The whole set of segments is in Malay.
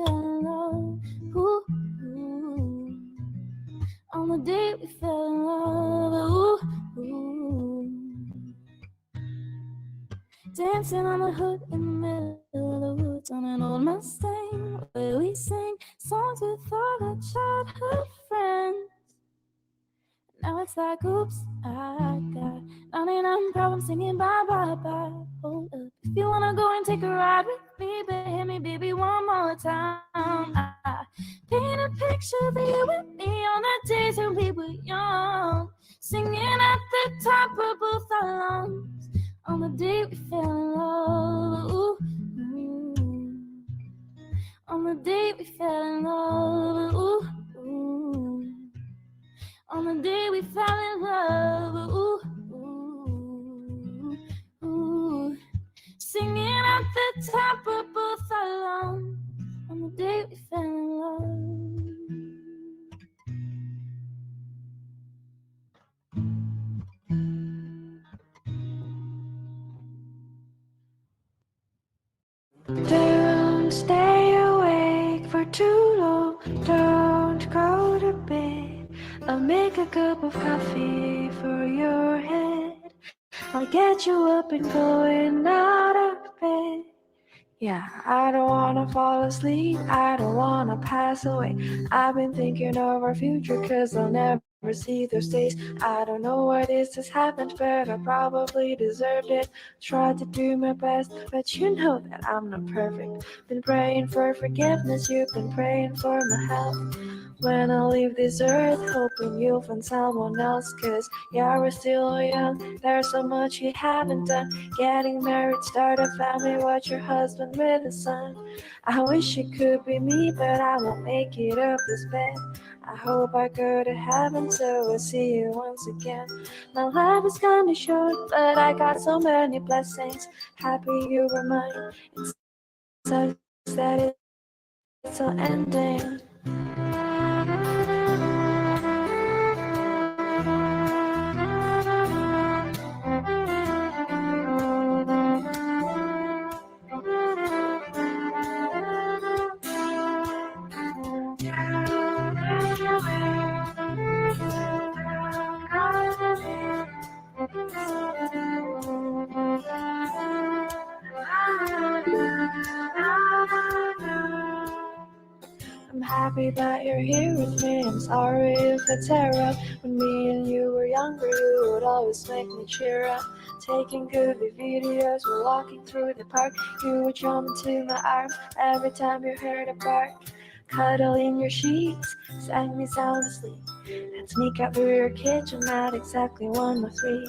fell in love. Ooh, ooh. On the day we fell in love. Ooh, ooh. Dancing on the hood in the middle of the woods on an old Mustang, where we sang songs with all our childhood friends. Now it's like, oops, I got 99 problems singing bye, bye, bye. Hold up, if you wanna go and take a ride with me, but hit me, baby, one more time. I paint a picture of you with me on the days when we were young, singing at the top of both our lungs. On the day we fell in love, ooh, ooh. On the day we fell in love, ooh, ooh. On the day we fell in love, ooh, ooh, ooh. Singing at the top of both our lungs. On the day we fell in love. Don't stay awake for too long. Don't go to bed. I'll make a cup of coffee for your head. I'll get you up and going out of bed. Yeah, I don't wanna fall asleep. I don't wanna pass away. I've been thinking of our future, 'cause I'll never see those days. I don't know why this has happened, but I probably deserved it. Tried to do my best, but you know that I'm not perfect. Been praying for forgiveness, you've been praying for my health. When I leave this earth, hoping you'll find someone else, 'cause yeah, we're still young. There's so much you haven't done. Getting married, start a family, watch your husband with a son. I wish it could be me, but I won't make it up this bed. I hope I go to heaven, so I'll see you once again. My life is kinda short, but I got so many blessings. Happy you were mine. It sucks that it's all ending. I'm happy that you're here with me. I'm sorry if I tear up. When me and you were younger, you would always make me cheer up. Taking good videos, we're walking through the park. You would jump into my arms every time you heard a bark. Cuddle in your sheets, sang me sound asleep. And sneak out through your kitchen at exactly 1 or 3.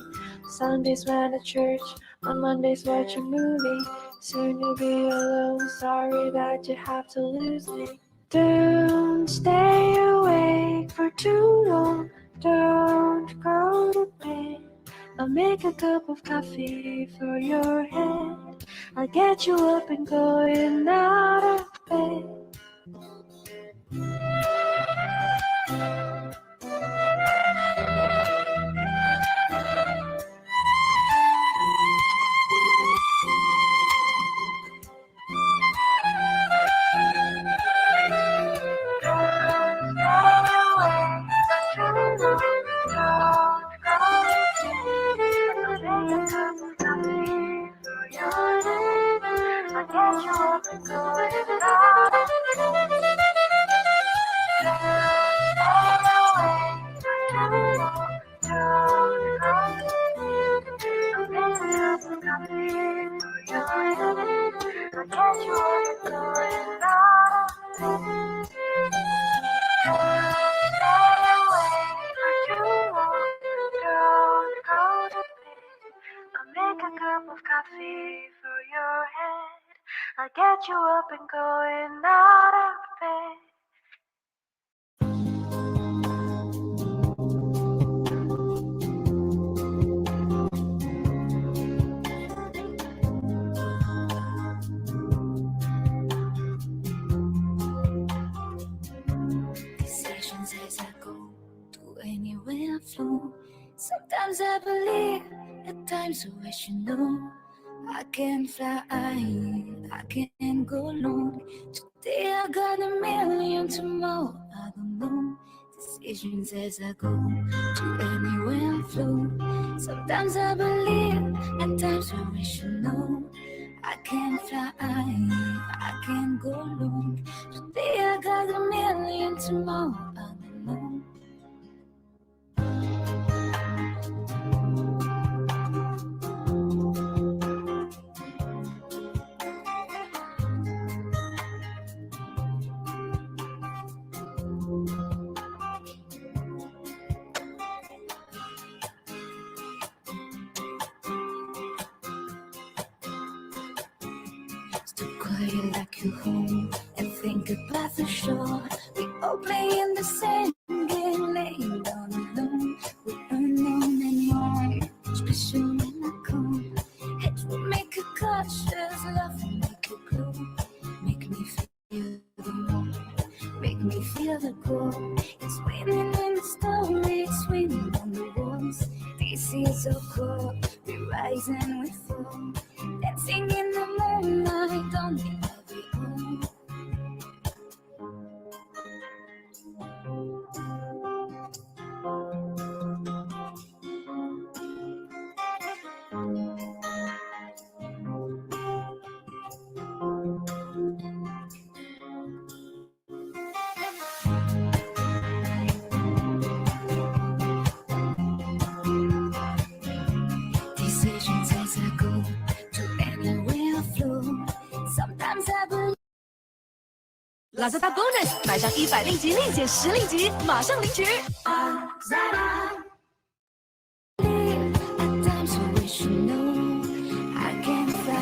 Sundays went to church, on Mondays watch a movie. Soon you'll be alone, sorry that you have to lose me. Don't stay awake for too long. Don't go to bed. I'll make a cup of coffee for your head. I'll get you up and going out of bed. I'll get you up and going out of bed. Decisions as I go to anywhere I flow. Sometimes I believe, at times I wish you know. I can fly, I can go long. To Today I got a million, tomorrow I don't know. Decisions as I go to anywhere I flow. Sometimes I believe, at times I wish you know. I can fly, I can go alone. Today I got a million, tomorrow I don't know. Still quiet like you home and think about the shore. We all play in the same game, laying down alone. We unknown anymore. Special when I come. Heads will make a cautious, love will make you glow. Make me feel the warmth, make me feel the glow. It's winning in the story, it's winning on the walls. This is so cool, we rise and we fall. Dancing in the moonlight, only love we own. Decisions as I go to anywhere I flow. Sometimes I believe. Lazada Bonus 买上100令吉立减10令吉，马上领取。At times I wish you know I can fly,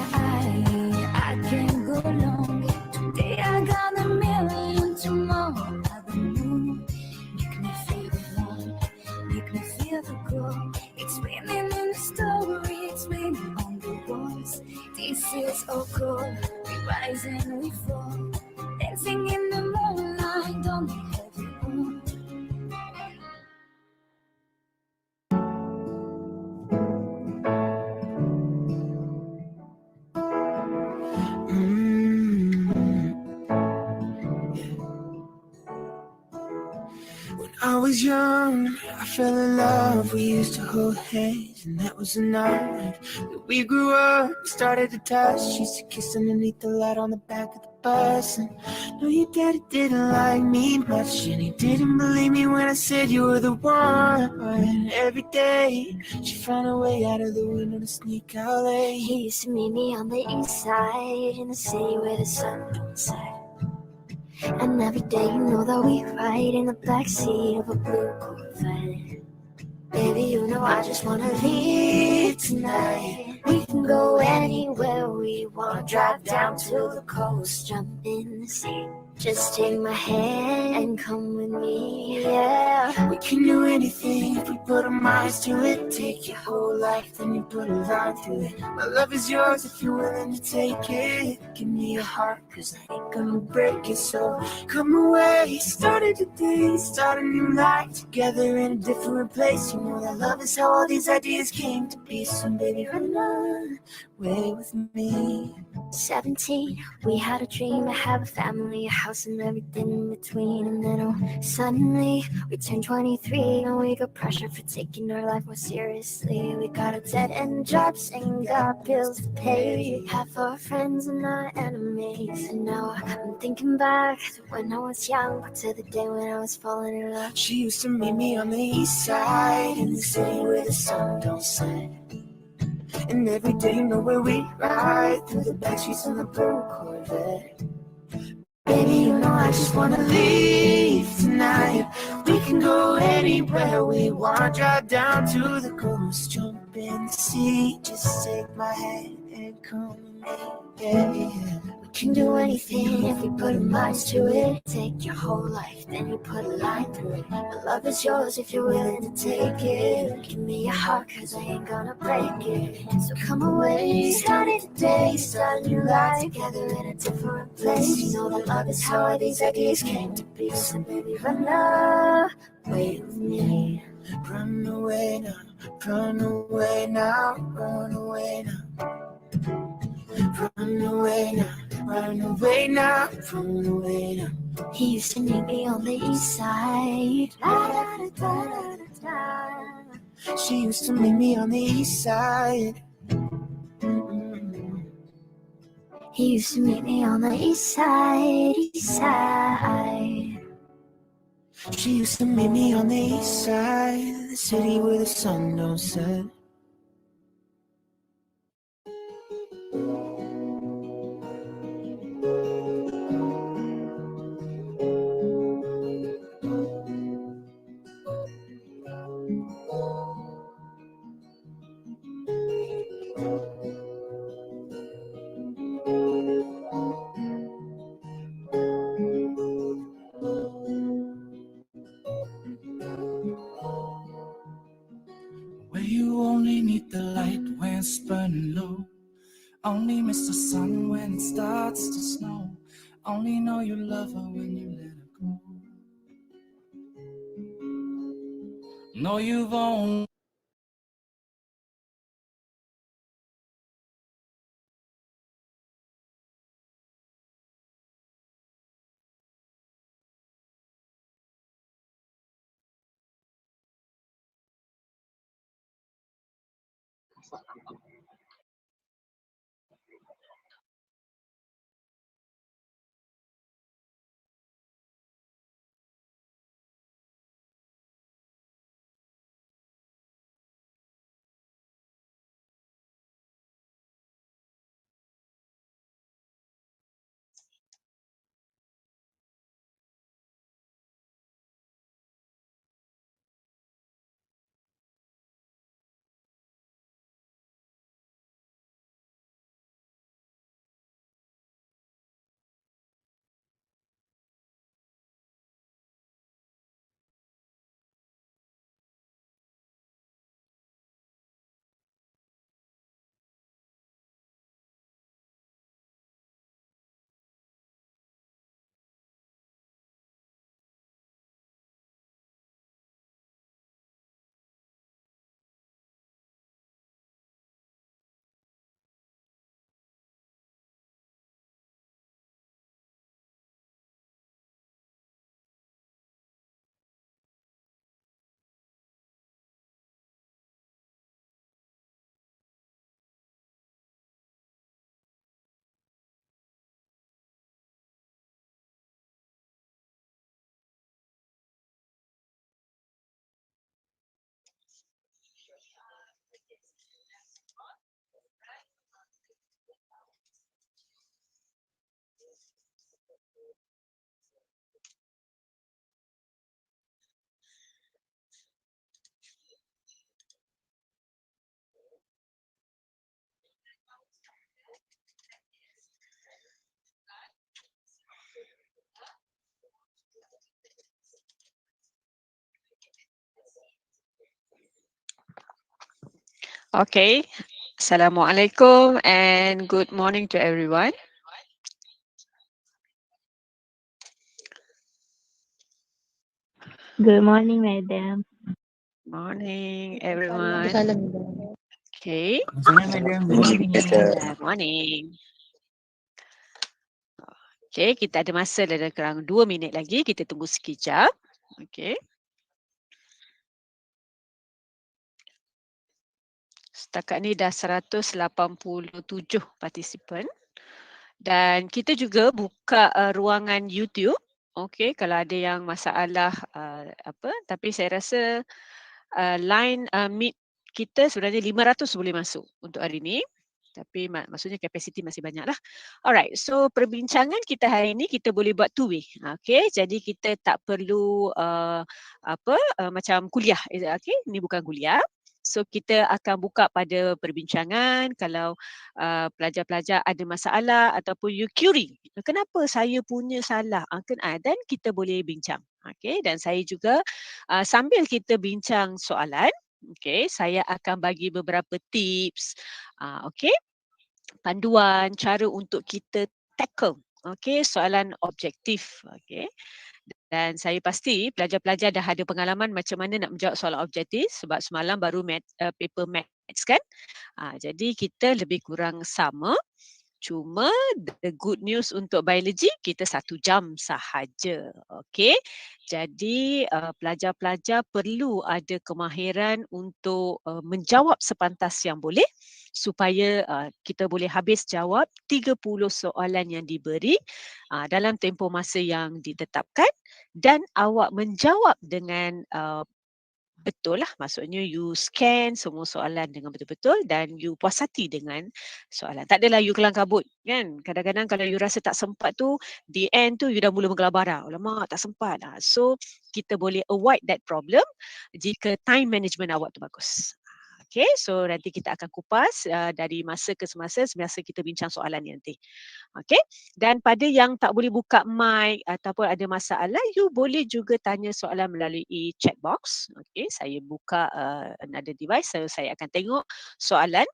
I can go long. Today I got a million, tomorrow I don't know. Make me feel the warmth, make me feel the glow. It's winning in the story, it's winning on the walls. This is all cool, we rise and we fall. Dancing in the moonlight, only have you own. When I was young, I fell in love. We used to hold hands, and that was the night that we grew up, started to touch. Used to kiss underneath the light on the back of the bus. And no, your daddy didn't like me much, and he didn't believe me when I said you were the one. Every day, she found a way out of the window to sneak out late. He used to meet me on the east side, in the city where the sun don't set. And every day you know that we ride in the backseat of a blue Corvette. Baby, you know I just wanna leave tonight. We can go anywhere we want. Drive down to the coast, jump in the sea. Just take my hand and come with me, yeah. We can do anything if we put our minds to it. Take your whole life, then you put a line through it. My love is yours if you're willing to take it. Give me your heart, cause I ain't gonna break it. So come away, started today, start a new life together in a different place. You know that love is how all these ideas came to be. So baby, run away with me. 17, we had a dream to have a family, a house and everything in between. And then suddenly we turned 23 and we got pressure for taking our life more seriously. We got a dead-end jobs and got bills to pay. Half our friends and our enemies. And now I'm thinking back to when I was young, but to the day when I was falling in love. She used to meet me on the east side, in the city where the sun don't set. And every day you know where we ride through the backstreets in the blue Corvette. Baby, you know I just wanna leave tonight. We can go anywhere we want. Drive down to the coast, jump in the sea. Just take my hand and come with me, yeah. We can do anything if we put our minds to it. Take your whole life, then you put a line through it. My love is yours if you're willing to take it. Give me your heart, cause I ain't gonna break it. So come away, start it today, start a new life together in a different place. You know that love is how all these ideas came to be. So baby, run away with me. Run away now, run away now, run away now. Run away now. Run away now, run away now. He used to meet me on the east side. She used to meet me on the east side. Mm-hmm. He used to meet me on the east side, east side. She used to meet me on the east side, the city where the sun don't set. Where you only need the light when it's burning low. Only miss the sun when it starts to snow. Only know you love her when you let her go. No, you've only Okay. Assalamualaikum and good morning to everyone. Good morning, madam. Morning everyone. Okay. Madam. Good morning. Morning. Okay, kita ada masa dalam kurang 2 minit lagi. Kita tunggu sekejap. Okay. Setakat ni dah 187 partisipan. Dan kita juga buka ruangan YouTube. Okey, kalau ada yang masalah tapi saya rasa line meet kita sebenarnya 500 boleh masuk untuk hari ini. Tapi maksudnya kapasiti masih banyak lah. Alright, so perbincangan kita hari ini kita boleh buat two way. Okay, jadi kita tak perlu macam kuliah. Okay, ini bukan kuliah. So kita akan buka pada perbincangan kalau pelajar-pelajar ada masalah ataupun you query. Kenapa saya punya salah? Dan kita boleh bincang. Okay, dan saya juga sambil kita bincang soalan, okay, saya akan bagi beberapa tips. Okay, panduan cara untuk kita tackle soalan objektif. Okay. Dan saya pasti pelajar-pelajar dah ada pengalaman macam mana nak menjawab soalan objektif sebab semalam baru paper maths kan. Jadi kita lebih kurang sama. Cuma the good news untuk biologi, kita 1 jam sahaja. Okey. Jadi pelajar-pelajar perlu ada kemahiran untuk menjawab sepantas yang boleh supaya kita boleh habis jawab 30 soalan yang diberi dalam tempoh masa yang ditetapkan dan awak menjawab dengan betul lah, maksudnya you scan semua soalan dengan betul-betul dan you puas hati dengan soalan. Tak adalah you kelang kabut kan. Kadang-kadang kalau you rasa tak sempat tu, the end tu you dah mula menggelabah dah. Alamak tak sempat. So kita boleh avoid that problem jika time management awak tu bagus. Okay, so nanti kita akan kupas dari masa ke semasa kita bincang soalan ni nanti. Okay, dan pada yang tak boleh buka mic ataupun ada masalah, you boleh juga tanya soalan melalui chat box. Okay, saya buka another device, so saya akan tengok soalan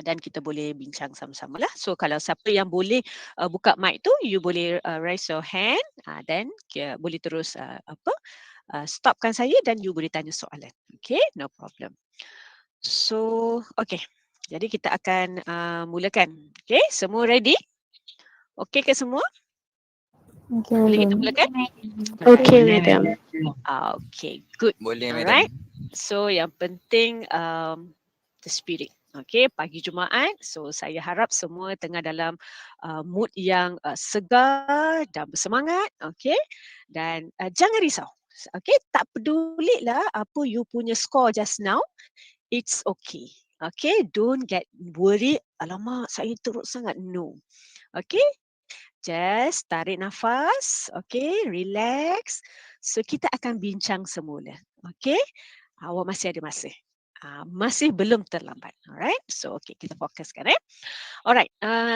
dan kita boleh bincang sama-sama lah. So kalau siapa yang boleh buka mic tu, you boleh raise your hand dan boleh terus stopkan saya dan you boleh tanya soalan. Okay, no problem. So, okay. Jadi kita akan mulakan. Okay, semua ready? Okay ke semua? Okay, Boleh kita madam. mulakan? Okay, madam. Okay, good. Boleh, Alright. madam. So yang penting the spirit. Okay, pagi Jumaat. So saya harap semua tengah dalam mood yang segar dan bersemangat. Okay, dan jangan risau. Okay, tak pedulilah apa you punya score just now. It's okay. Okay, don't get worried. Alamak, saya teruk sangat. No. Okay, just tarik nafas. Okay, relax. So, kita akan bincang semula. Okay, awak masih ada masa. Masih belum terlambat. Alright, so okay, kita fokuskan. Alright,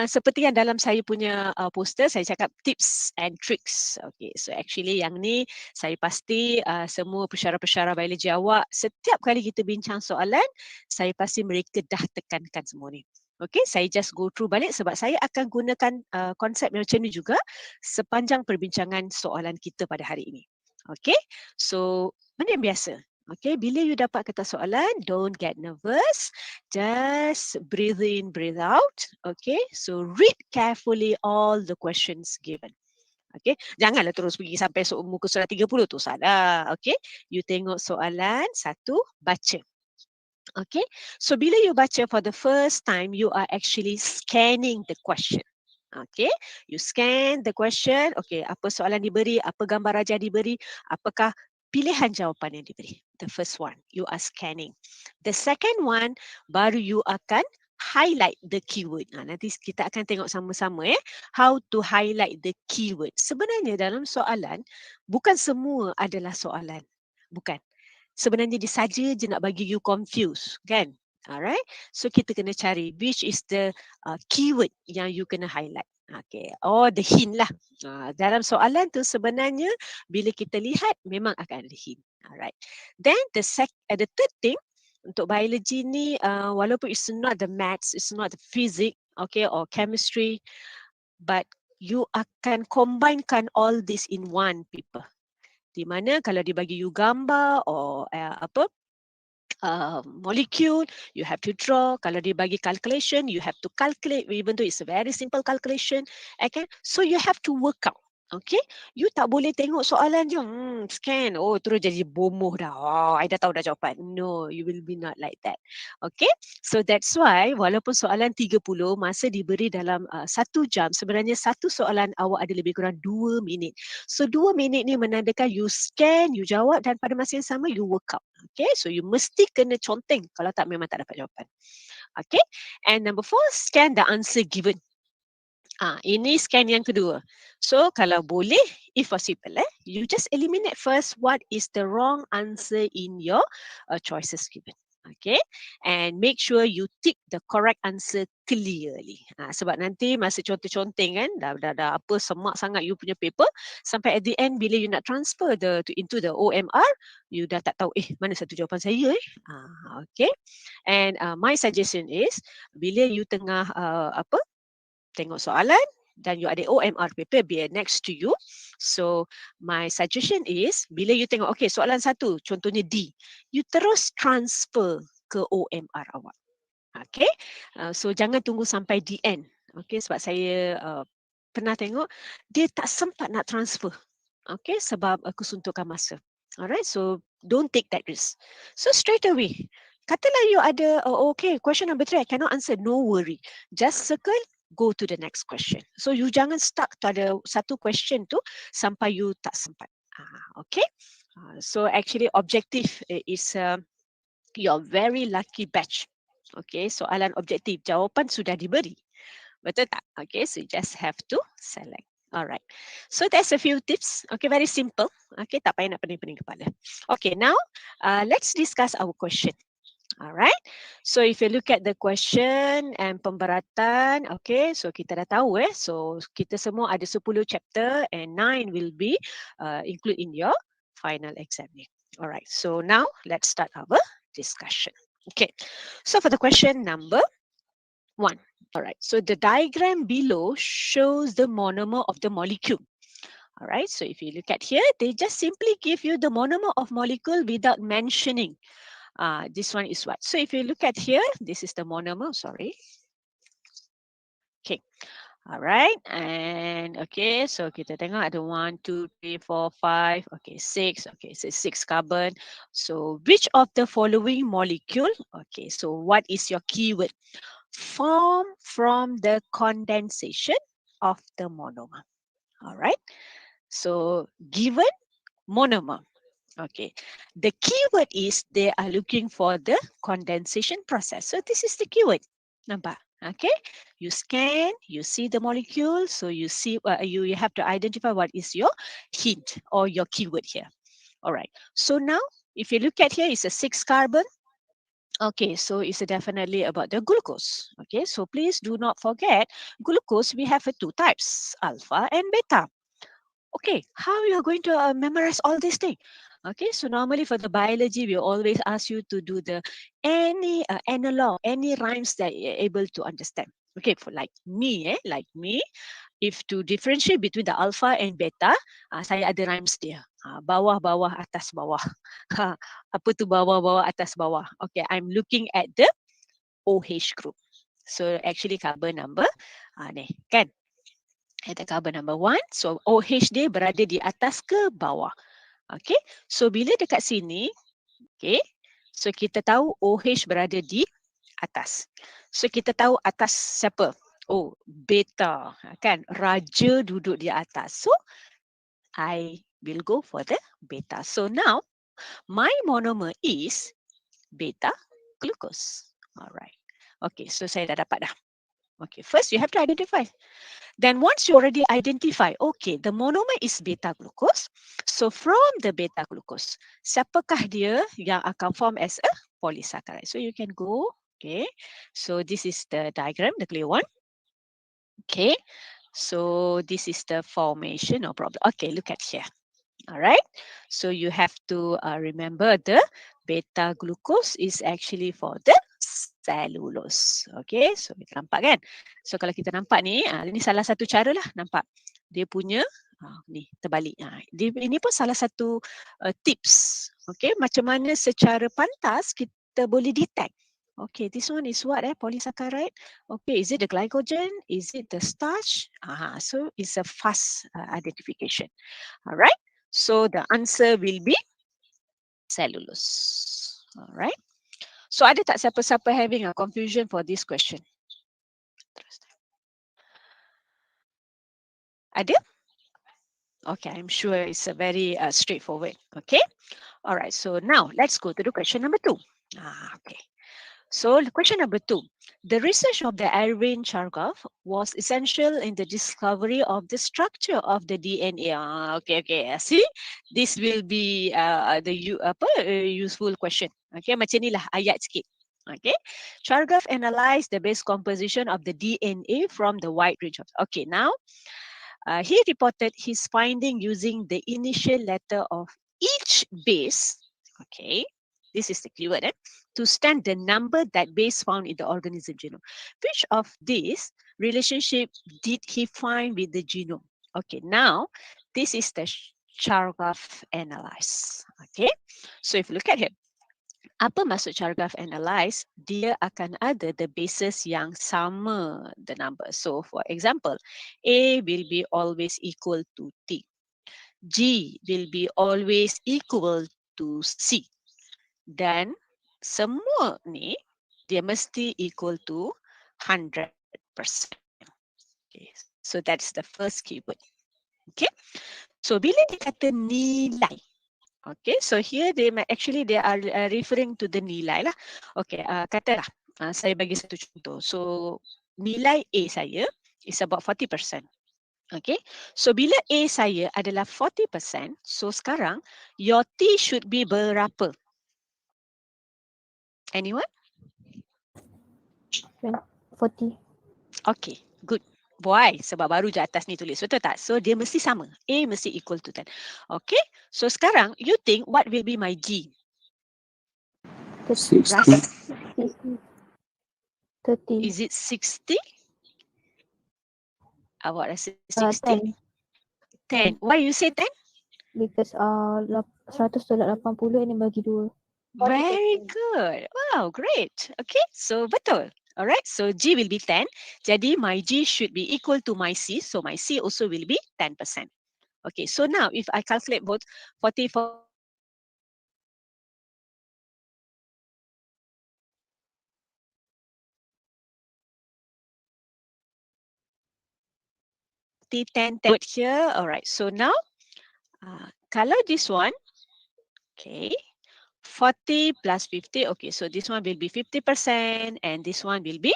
seperti yang dalam saya punya poster, saya cakap tips and tricks. Okay, so actually yang ni saya pasti semua pensyarah-pensyarah biologi awak, setiap kali kita bincang soalan, saya pasti mereka dah tekankan semua ni. Okay, saya just go through balik sebab saya akan gunakan konsep macam ni juga sepanjang perbincangan soalan kita pada hari ini. Okay, so benda yang biasa. Okay, bila you dapat kertas soalan, don't get nervous. Just breathe in, breathe out. Okay, so read carefully all the questions given. Okay, janganlah terus pergi sampai muka surat 30 tu salah. Okay, you tengok soalan satu, baca. Okay, so bila you baca for the first time, you are actually scanning the question. Okay, you scan the question. Okay, apa soalan diberi, apa gambar rajah diberi, apakah pilihan jawapan yang diberi. The first one, you are scanning. The second one, baru you akan highlight the keyword. Nanti kita akan tengok sama-sama how to highlight the keyword. Sebenarnya dalam soalan, bukan semua adalah soalan. Bukan. Sebenarnya dia saja je nak bagi you confuse, kan? Alright, so kita kena cari which is the keyword yang you kena highlight. Okay, the hint lah. Dalam soalan tu sebenarnya bila kita lihat memang akan ada hint. Alright, then the third thing untuk biologi ni walaupun it's not the maths, it's not the physics, okay, or chemistry, but you akan combinekan all this in one paper. Di mana kalau dibagi you gambar or molecule, you have to draw. Kalau dibagi calculation, you have to calculate, even though it's a very simple calculation. Okay? So you have to work out. Okay, you tak boleh tengok soalan je, scan, terus jadi bomoh dah. I dah tahu dah jawapan. No, you will be not like that. Okay, so that's why walaupun soalan 30, masa diberi dalam 1 jam, sebenarnya satu soalan awak ada lebih kurang 2 minit. So 2 minit ni menandakan you scan, you jawab dan pada masa yang sama you work out. Okay, so you mesti kena conteng, kalau tak memang tak dapat jawapan. Okay, and number 4, scan the answer given. Ini scan yang kedua. So kalau boleh, if possible, you just eliminate first what is the wrong answer in your choices given. Okay, and make sure you tick the correct answer clearly. Sebab nanti masa conteng-conteng kan, dah apa semak sangat you punya paper, sampai at the end bila you nak transfer into the OMR, you dah tak tahu mana satu jawapan saya. Okay, and my suggestion is bila you tengah tengok soalan dan you ada OMR paper be next to you. So my suggestion is bila you tengok soalan 1 contohnya D, you terus transfer ke OMR awak. Okay, so jangan tunggu sampai the end. Okay, sebab saya pernah tengok dia tak sempat nak transfer. Okay, sebab kesuntukan masa. Alright, so don't take that risk. So straight away, katalah you ada, okay, question number 3, I cannot answer, no worry. Just circle, go to the next question. So you jangan stuck pada satu question tu sampai you tak sempat. Okay, so actually objective is your very lucky batch. Okay, soalan objektif, jawapan sudah diberi. Betul tak? Okay, so you just have to select. Alright, so there's a few tips. Okay, very simple. Okay, tak payah nak pening-pening kepala. Okay, now let's discuss our question. Alright, so if you look at the question and pemberatan, okay, so kita dah tahu so kita semua ada 10 chapter and 9 will be include in your final exam. Alright, so now let's start our discussion. Okay, so for the question number 1. All right, so the diagram below shows the monomer of the molecule. All right, so if you look at here, they just simply give you the monomer of molecule without mentioning. This one is what? So if you look at here, this is the monomer, sorry. Okay, all right, and okay, so kita tengok ada 1, 2, 3, 4, 5, okay, 6, okay, so 6 carbon. So which of the following molecule, okay, so what is your keyword? Form from the condensation of the monomer. All right. So given monomer. Okay. The keyword is they are looking for the condensation process. So this is the keyword. Nampak? Okay. You scan, you see the molecule. So you see, you have to identify what is your hint or your keyword here. All right. So now, if you look at here, it's a 6 carbon. Okay, so it's definitely about the glucose. Okay, so please do not forget glucose, we have 2 types, alpha and beta. Okay, how you are going to memorize all these things? Okay, so normally for the biology, we always ask you to do the any analog, any rhymes that you're able to understand. Okay, for like me, if to differentiate between the alpha and beta, saya ada rhymes dia. Bawah, bawah, atas, bawah. Apa tu bawah, bawah, atas, bawah? Okay, I'm looking at the OH group. So actually carbon number, ni kan? Ada carbon number 1. So OH dia berada di atas ke bawah. Okay, so bila dekat sini, okay, so kita tahu OH berada di atas. So kita tahu atas siapa? Oh, beta, kan? Raja duduk di atas. So I will go for the beta. So now my monomer is beta glucose. All right. Okay, so saya dah dapat dah. Okay, first you have to identify. Then once you already identify, okay, the monomer is beta glucose. So from the beta glucose, siapakah dia yang akan form as a polysaccharide? So you can go, okay. So this is the diagram, the clear one. Okay, so this is the formation, no problem. Okay, look at here. All right, so you have to remember the beta glucose is actually for the cellulose. Okay, so kita nampak kan? So kalau kita nampak ni, ini salah satu cara lah nampak. Dia punya, ni terbalik. Ini pun salah satu tips. Okay, macam mana secara pantas kita boleh detect. Okay, this one is what? Polysaccharide. Okay, is it the glycogen? Is it the starch? So it's a fast identification. All right. So the answer will be cellulose. All right. So ada tak siapa-siapa having a confusion for this question? Ada? Okay, I'm sure it's a very straightforward. Okay. All right. So now let's go to the question number 2. Okay. So question number 2. The research of the Irvin Chargaff was essential in the discovery of the structure of the DNA. Okay. See, this will be the useful question. Okay, macam ni lah ayat sikit. Okay, Chargaff analyzed the base composition of the DNA from the wide range of. Okay, now he reported his finding using the initial letter of each base. Okay, this is the keyword. To stand the number that base found in the organism genome. Which of these relationship did he find with the genome? Okay, now this is the Chargaff analysis. Okay, so if you look at here, Apa maksud cara graph analyze? Dia akan ada the bases yang sama the number. So for example, A will be always equal to T. G will be always equal to C. Dan semua ni dia mesti equal to 100%. Okay. So that's the first keyword. Okay. So bila dia kata nilai, okay, so here they actually they are referring to the nilai lah. Okay, katalah saya bagi satu contoh. So nilai A saya is about 40%. Okay, so bila A saya adalah 40%, so sekarang your T should be berapa? Anyone? 40. Okay, good. Why? Sebab baru je atas ni tulis, betul tak? So dia mesti sama. A mesti equal to 10. Okay, so sekarang you think what will be my G? 30. Ras, 30. is it 60? Awak rasa 60? 10. 10. Why you say 10? Because 100 tolak 80 ini bagi 2. Very good. Wow, great. Okay, so betul. Alright, so G will be 10. Jadi my G should be equal to my C. So my C also will be 10%. Okay, so now if I calculate both 40, 10, 10 here. Alright, so now kalau this one, okay, 40 plus 50. Okay, so this one will be 50% and this one will be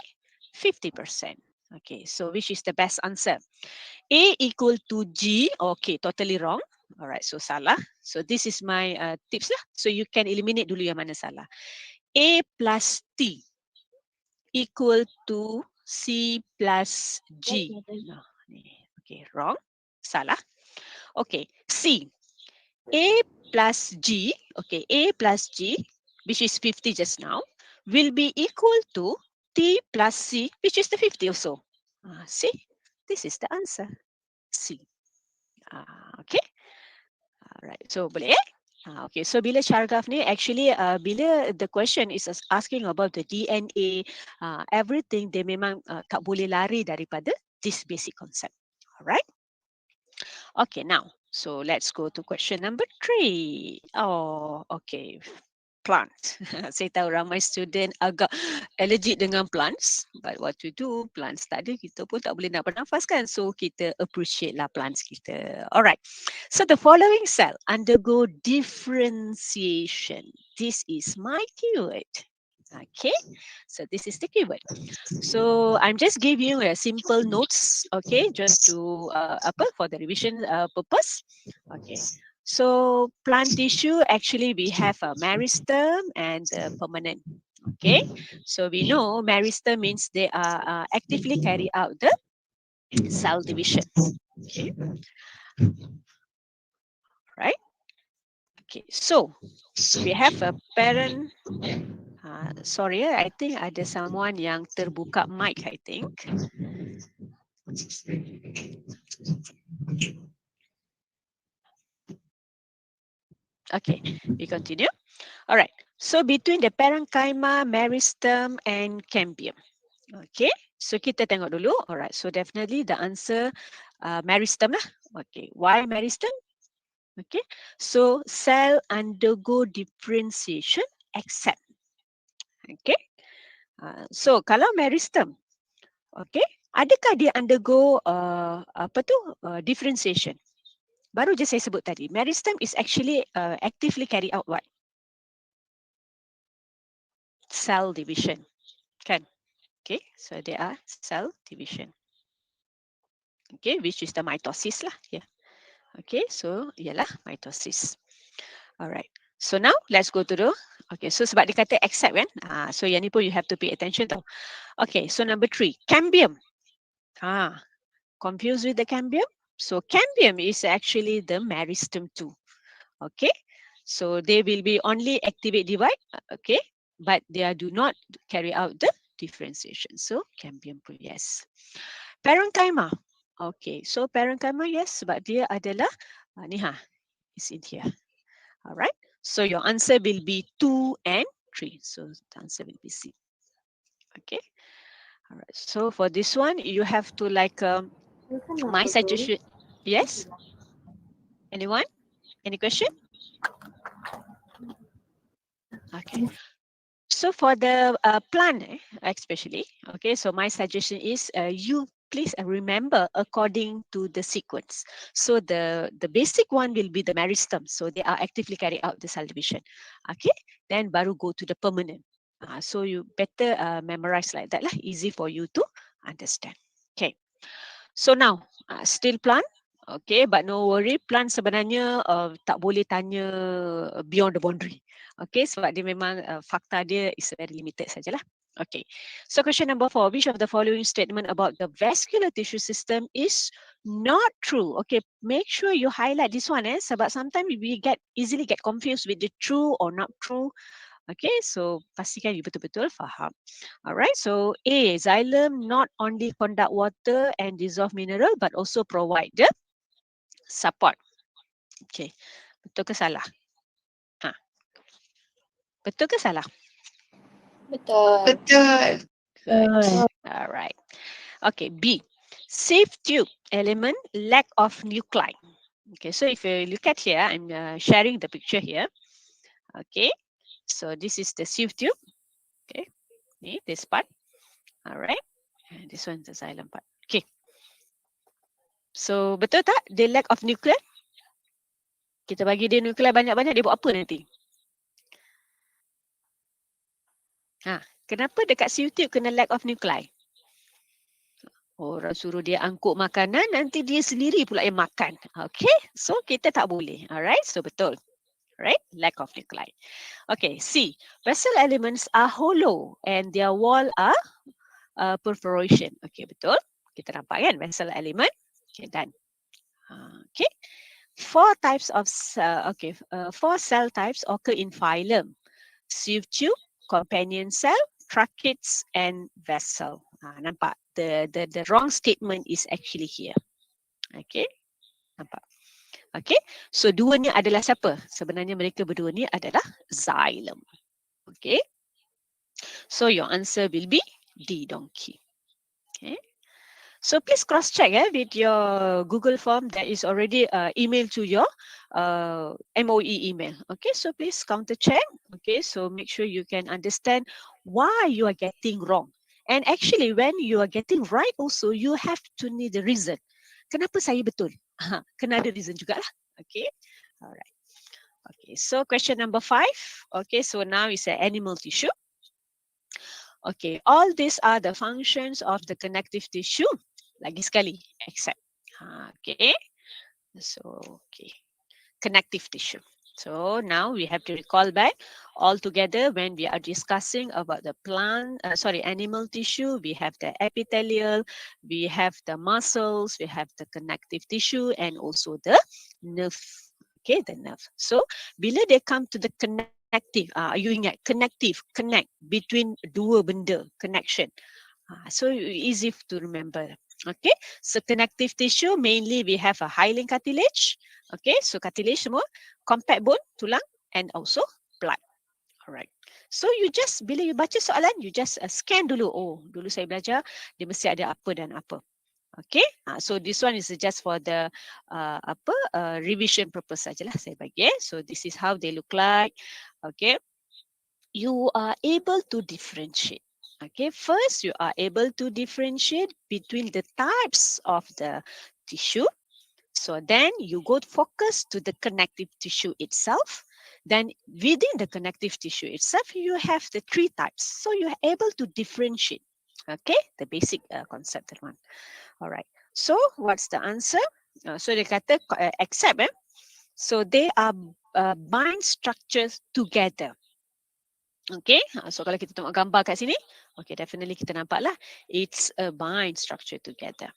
50%. Okay, so which is the best answer? A equal to G. Okay, totally wrong. Alright, so salah. So this is my tips lah. So you can eliminate dulu yang mana salah. A plus T equal to C plus G. No, okay, wrong. Salah. Okay, C. A plus G, okay, A plus G, which is 50 just now, will be equal to T plus C, which is the 50 also. See, this is the answer. C. Okay. Alright, so boleh eh? Okay, so bila chart graph ni actually bila the question is asking about the DNA, everything dia memang tak boleh lari daripada this basic concept. Alright. Okay, now so let's go to question number 3. Oh, okay. Plants. Saya tahu ramai student agak allergic dengan plants. But what to do, plants tak ada, kita pun tak boleh nak bernafas kan. So kita appreciate lah plants kita. Alright. So the following cell undergo differentiation. This is my keyword. Okay, so this is the keyword. So I'm just giving you a simple notes, okay, just to for the revision purpose. Okay, so plant tissue actually we have a meristem and permanent. Okay, so we know meristem means they are actively carry out the cell division. Okay, right. Okay, so we have a parent. Sorry, I think ada someone yang terbuka mic, I think. Okay, we continue. All right, so between the parenchyma, meristem and cambium. Okay, so kita tengok dulu. All right, so definitely the answer meristem lah. Okay, why meristem? Okay, so cell undergo differentiation except. Okay, so kalau meristem, okay, adakah dia undergo differentiation? Baru je saya sebut tadi, meristem is actually actively carry out what? Cell division, kan? Okay, so they are cell division. Okay, which is the mitosis lah. Yeah. Okay, so ialah mitosis. Alright. So now let's go to the. Okay, so sebab dia kata accept kan? So yang ni pun you have to pay attention tau. Okay, so number 3, cambium. Confused with the cambium? So cambium is actually the meristem too. Okay, so they will be only activate divide. Okay, but they do not carry out the differentiation. So cambium pun yes. Parenchyma. Okay, so parenchyma yes sebab dia adalah ni is in here. Alright. So your answer will be 2 and 3. So the answer will be C. Okay. All right. So for this one, you have to like my suggestion. Yes. Anyone? Any question? Okay. So for the plant, especially, okay, so my suggestion is you please remember according to the sequence. So the basic one will be the meristem. So they are actively carry out the cell division. Okay, then baru go to the permanent. So you better memorize like that lah, easy for you to understand. Okay, so now still plant. Okay, but no worry, plant sebenarnya tak boleh tanya beyond the boundary. Okay, sebab dia memang fakta dia is very limited sajalah. Okay, so question number 4, which of the following statement about the vascular tissue system is not true? Okay, make sure you highlight this one sebab sometimes we easily get confused with the true or not true. Okay, so pastikan you betul-betul faham. Alright, so A, xylem not only conduct water and dissolve mineral but also provide the support. Okay, betul ke salah? Betul ke salah? Betul. Betul. Good. Alright. Okay, B, safe tube element lack of nuclei. Okay, so if you look at here, I'm sharing the picture here. Okay, so this is the sieve tube. Okay, this part. Alright, and this one is the xylem part. Okay, so betul tak dia lack of nuclei? Kita bagi dia nuclei banyak-banyak, dia buat apa nanti? Kenapa dekat sieve tube kena lack of nuclei? Orang suruh dia angkut makanan, nanti dia sendiri pula yang makan. Okay, so kita tak boleh. Alright, so betul. Right, lack of nuclei. Okay, C, vessel elements are hollow and their wall are perforation. Okay, betul. Kita nampak kan vessel element. Okay, done. Okay, four cell types occur in phylum: sieve tube, companion cell, tracheids, and vessel. Nampak? The wrong statement is actually here. Okay, nampak? Okay, so dua ni adalah siapa? Sebenarnya mereka berdua ni adalah xylem. Okay, so your answer will be D, donkey. Okay, so please cross check with your Google form that is already emailed to your MOE email. Okay, so please counter check. Okay, so make sure you can understand why you are getting wrong. And actually when you are getting right also, you have to need the reason. Kenapa saya betul? Kena ada reason jugalah. Okay, alright. Okay, so question number 5. Okay, so now is an animal tissue. Okay, all these are the functions of the connective tissue. Lagi sekali, except. Okay, so okay, connective tissue. So now we have to recall back all together when we are discussing about the animal tissue. We have the epithelial, we have the muscles, we have the connective tissue, and also the nerve. Okay, the nerve. So bila they come to the connective, you ingat connective, connect between dua benda, connection. So easy to remember. Okay, so connective tissue mainly we have a hyaline cartilage. Okay, so cartilage semua, compact bone, tulang, and also blood. Alright. So you just bila you baca soalan, you just scan dulu. Oh, dulu saya belajar dia mesti ada apa dan apa. Okay, so this one is just for the revision purpose sajalah saya bagi. So this is how they look like. Okay, you are able to differentiate. Okay, first you are able to differentiate between the types of the tissue. So then you go focus to the connective tissue itself. Then within the connective tissue itself, you have the 3 types. So you are able to differentiate. Okay, the basic concept that one. All right. So what's the answer? So dia kata except. So they are bind structures together. Okay, so kalau kita tengok gambar kat sini, okay, definitely kita nampak lah, it's a bind structure together.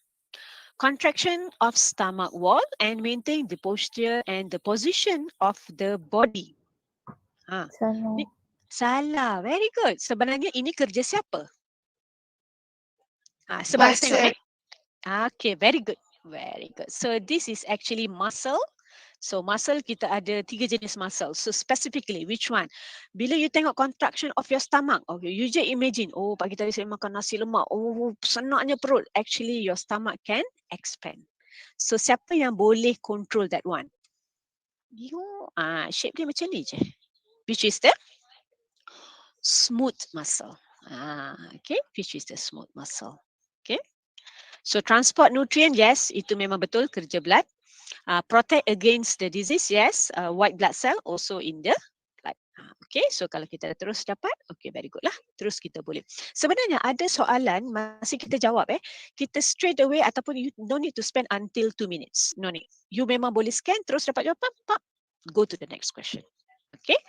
Contraction of stomach wall and maintain the posture and the position of the body. Salah. Salah, very good. Sebenarnya ini kerja siapa? Sebab tengok. Okay, very good. Very good. So this is actually muscle So muscle kita ada 3 jenis muscle. So specifically which one? Bila you tengok contraction of your stomach, okay, you just imagine, oh pagi tadi saya makan nasi lemak, oh senaknya perut. Actually your stomach can expand. So siapa yang boleh control that one? You, shape dia macam ni je. Which is the smooth muscle. Okay, which is the smooth muscle. Okay. So transport nutrient, yes, itu memang betul kerja blood. Protect against the disease, yes. White blood cell also in the blood. Okay, so kalau kita terus dapat, okay, very good lah. Terus kita boleh. Sebenarnya ada soalan, masih kita jawab kita straight away ataupun you don't need to spend until 2 minutes. No need. You memang boleh scan, terus dapat jawapan, pop, go to the next question. Okay.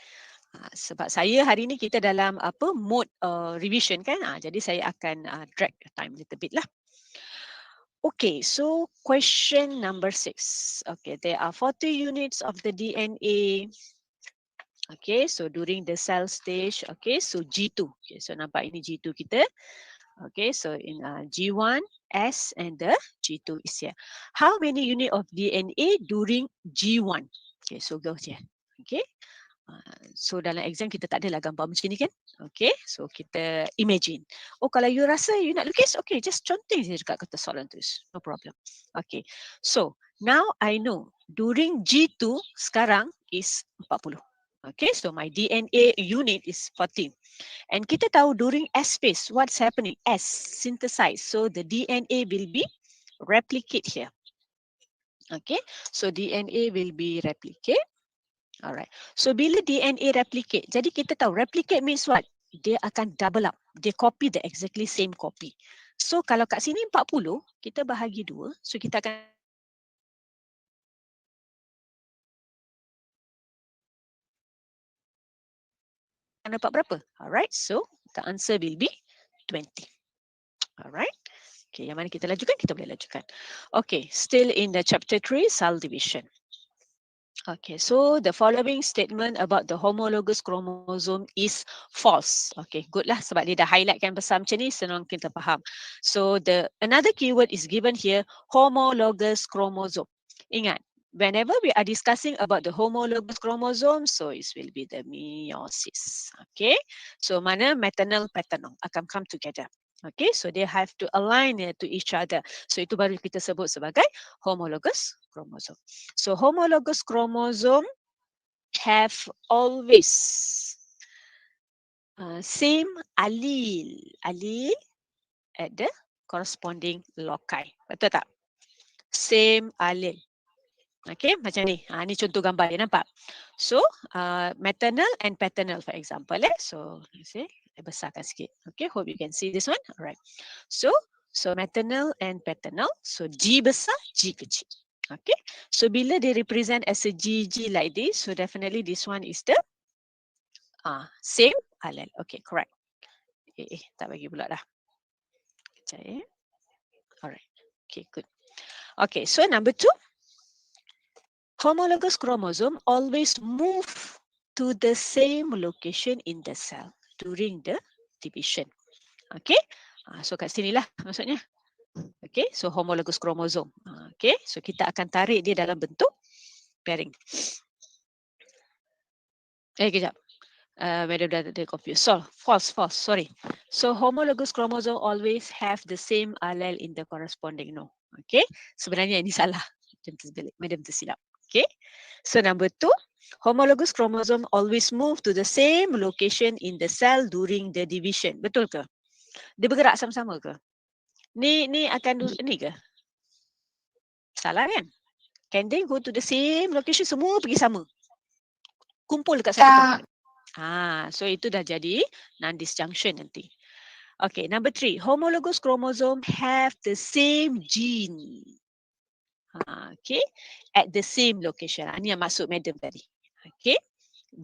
Sebab saya hari ni kita dalam apa mode revision kan. Jadi saya akan drag the time a little bit lah. Okay, so question number 6. Okay, there are 40 units of the DNA. Okay, so during the cell stage, okay, so G2. Okay, so nampak ini G2 kita. Okay, so in G1, S and the G2 is here. How many unit of DNA during G1? Okay, so go here. Okay. So dalam exam kita tak adalah gambar macam ni kan. Okay, so kita imagine. Oh kalau you rasa you nak lukis, okay, just conteng je dekat kertas soalan tulis. No problem. Okay, so now I know during G2 sekarang is 40. Okay, so my DNA unit is 40. And kita tahu during S phase, what's happening? S, synthesize. So the DNA will be replicate here. Okay, so DNA will be replicate. Alright. So bila DNA replicate, jadi kita tahu replicate means what? Dia akan double up. Dia copy the exactly same copy. So kalau kat sini 40, kita bahagi 2. So kita akan dapat berapa? Alright. So the answer will be 20. Alright. Okay, yang mana kita lajukan? Kita boleh lajukan. Okay, still in the chapter 3, cell division. Okay, so the following statement about the homologous chromosome is false. Okay, good lah sebab dia dah highlightkan besar macam ni, senang kita faham. So the another keyword is given here, homologous chromosome. Ingat, whenever we are discussing about the homologous chromosome, so it will be the meiosis. Okay, so mana maternal paternal akan come together. Okay, so they have to align to each other. So itu baru kita sebut sebagai homologous chromosome. So homologous chromosome have always same allele at the corresponding loci. Betul tak? Same allele. Okay, macam ni. Ni contoh gambar dia nampak. So maternal and paternal for example. So see. Besarkan sikit. Okay, hope you can see this one. Alright. So maternal and paternal. So G besar, G kecil. Okay. So bila they represent as a GG like this, so definitely this one is the same allele. Okay, correct. Tak bagi pula dah. Sekejap Alright. Okay, good. Okay, so number 2. Homologous chromosome always move to the same location in the cell during the division. Okay, so kat sinilah maksudnya. Okay, so homologous chromosome. Okay, so kita akan tarik dia dalam bentuk pairing. Kejap. Madam dah confused. So, false, sorry. So homologous chromosome always have the same allele in the corresponding no. Okay, sebenarnya ini salah. Madam tersilap. Okay, so number 2. Homologous chromosome always move to the same location in the cell during the division. Betul ke? Dia bergerak sama-sama ke? Ni akan ni ke? Salah kan? Can they go to the same location? Semua pergi sama. Kumpul dekat satu tempat. So itu dah jadi non-disjunction nanti. Okay, number 3. Homologous chromosome have the same gene. Okay, at the same location. Ini yang maksud madam tadi. Okay,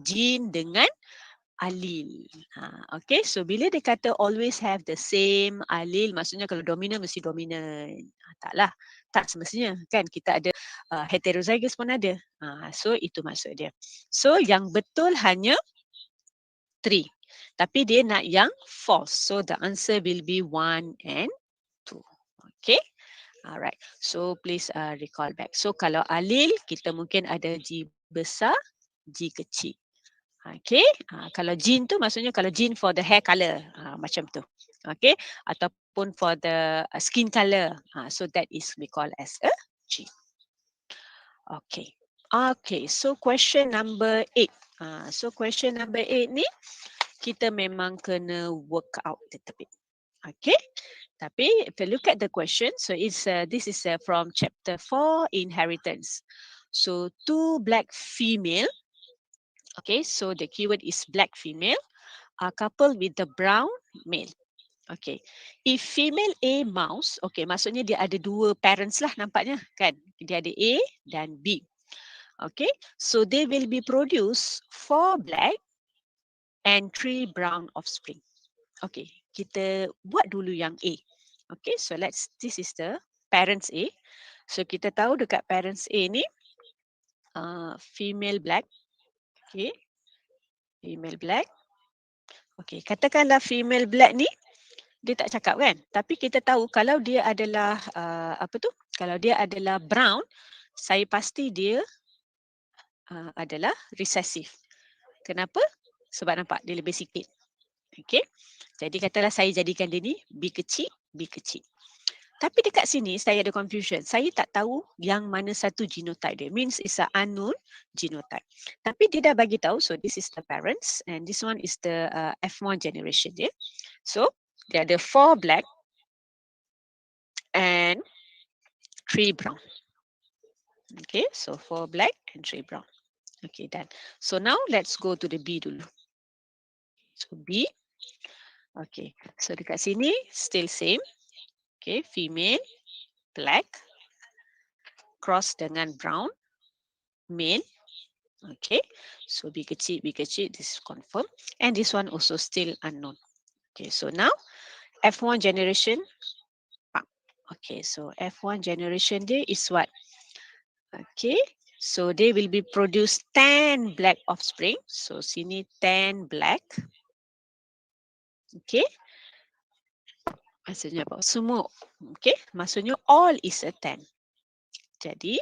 gene dengan allele. Okay, so bila dia kata always have the same allele, maksudnya kalau dominant mesti dominant. Taklah, tak semestinya kan, kita ada heterozygous pun ada. So itu maksud dia. So yang betul hanya 3. Tapi dia nak yang false. So the answer will be 1 and 2. Okay. Alright, so please recall back. So kalau alil, kita mungkin ada G besar, G kecil. Okay, kalau gene tu maksudnya kalau gene for the hair color, macam tu. Okay, ataupun for the skin color. So that is we call as a gene. Okay. Okay, so question number 8. So question number 8 ni, kita memang kena work out a little bit. Okay. Tapi if you look at the question, so it's this is from chapter 4, inheritance. So two black female. Okay, so the keyword is black female are coupled with the brown male. Okay, if female A mouse, okay, maksudnya dia ada dua parents lah nampaknya kan. Dia ada A dan B. Okay, so they will be produce 4 black and 3 brown offspring. Okay, kita buat dulu yang A. Okay, so this is the parents A. So kita tahu dekat parents A ni, female black. Okay, female black. Okay, katakanlah female black ni, dia tak cakap kan. Tapi kita tahu kalau dia adalah, kalau dia adalah brown, saya pasti dia adalah recessive. Kenapa? Sebab nampak dia lebih sikit. Okay. Jadi katalah saya jadikan dia ni B kecil, B kecil. Tapi dekat sini saya ada confusion. Saya tak tahu yang mana satu genotype dia. Means it's an unknown genotype. Tapi dia dah bagi tahu. So this is the parents and this one is the F1 generation dia. So dia ada 4 black and 3 brown. Okay, so 4 black and 3 brown. Okay, done. So now let's go to the B dulu. So B. Okay, so dekat sini still same. Okay, female, black, cross dengan brown, male. Okay, so B kecil, this is confirmed. And this one also still unknown. Okay, so now F1 generation. Okay, so F1 generation dia is what? Okay, so they will be produce 10 black offspring. So sini 10 black. Okay. Maksudnya apa? Semua. Okay. Maksudnya all is a 10. Jadi,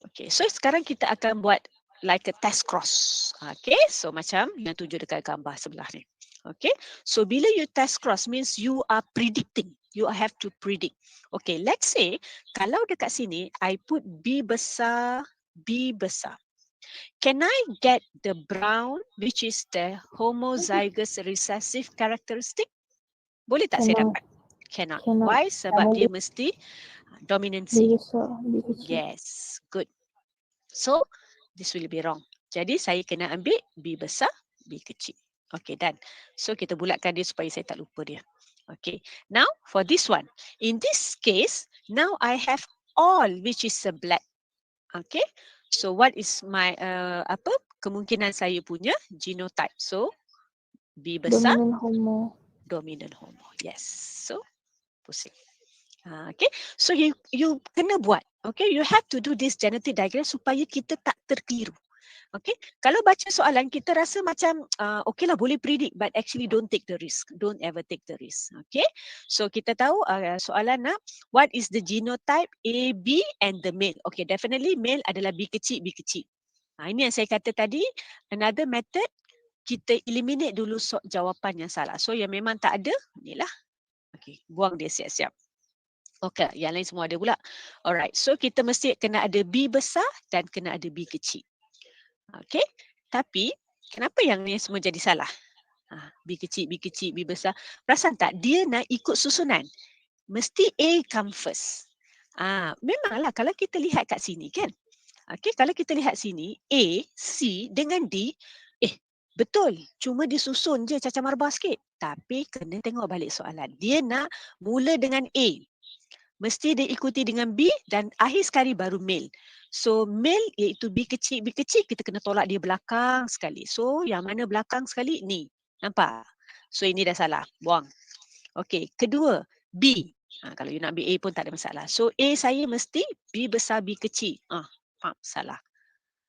okay. So sekarang kita akan buat like a test cross. Okay. So macam yang tunjuk dekat gambar sebelah ni. Okay. So bila you test cross means you are predicting. You have to predict. Okay. Let's say kalau dekat sini I put B besar, B besar. Can I get the brown which is the homozygous recessive characteristic? Boleh tak saya dapat? Cannot. Why? Sebab dia mesti dominancy. Yes, good. So, this will be wrong. Jadi, saya kena ambil B besar, B kecil. Okay, done. So, kita bulatkan dia supaya saya tak lupa dia. Okay, now for this one. In this case, now I have all which is a black. Okay, so what is my, kemungkinan saya punya genotype? So, B besar. Dominant homo. Yes. So, pusing. Okay. So, you kena buat. Okay. You have to do this genetic diagram supaya kita tak terkeliru. Okay. Kalau baca soalan, kita rasa macam, okay lah boleh predict, but actually don't take the risk. Don't ever take the risk. Okay. So, kita tahu soalan nak, what is the genotype A, B and the male? Okay. Definitely male adalah B kecil, B kecil. Ini yang saya kata tadi, another method, kita eliminate dulu jawapan yang salah. So yang memang tak ada, inilah. Okay, buang dia siap-siap. Okay, yang lain semua ada pula. Alright, so kita mesti kena ada B besar dan kena ada B kecil. Okay, tapi kenapa yang ni semua jadi salah? B kecil, B kecil, B besar. Perasan tak? Dia nak ikut susunan. Mesti A come first. Memanglah kalau kita lihat kat sini kan. Okay, kalau kita lihat sini, A, C dengan D, betul, cuma disusun je cacah marbar sikit. Tapi kena tengok balik soalan. Dia nak mula dengan A. Mesti dia ikuti dengan B dan akhir sekali baru male. So male iaitu B kecil, kita kena tolak dia belakang sekali. So yang mana belakang sekali? Ni. Nampak? So ini dah salah. Buang. Okey, kedua, B. Kalau you nak ambil A pun tak ada masalah. So A saya mesti B besar, B kecil. Salah.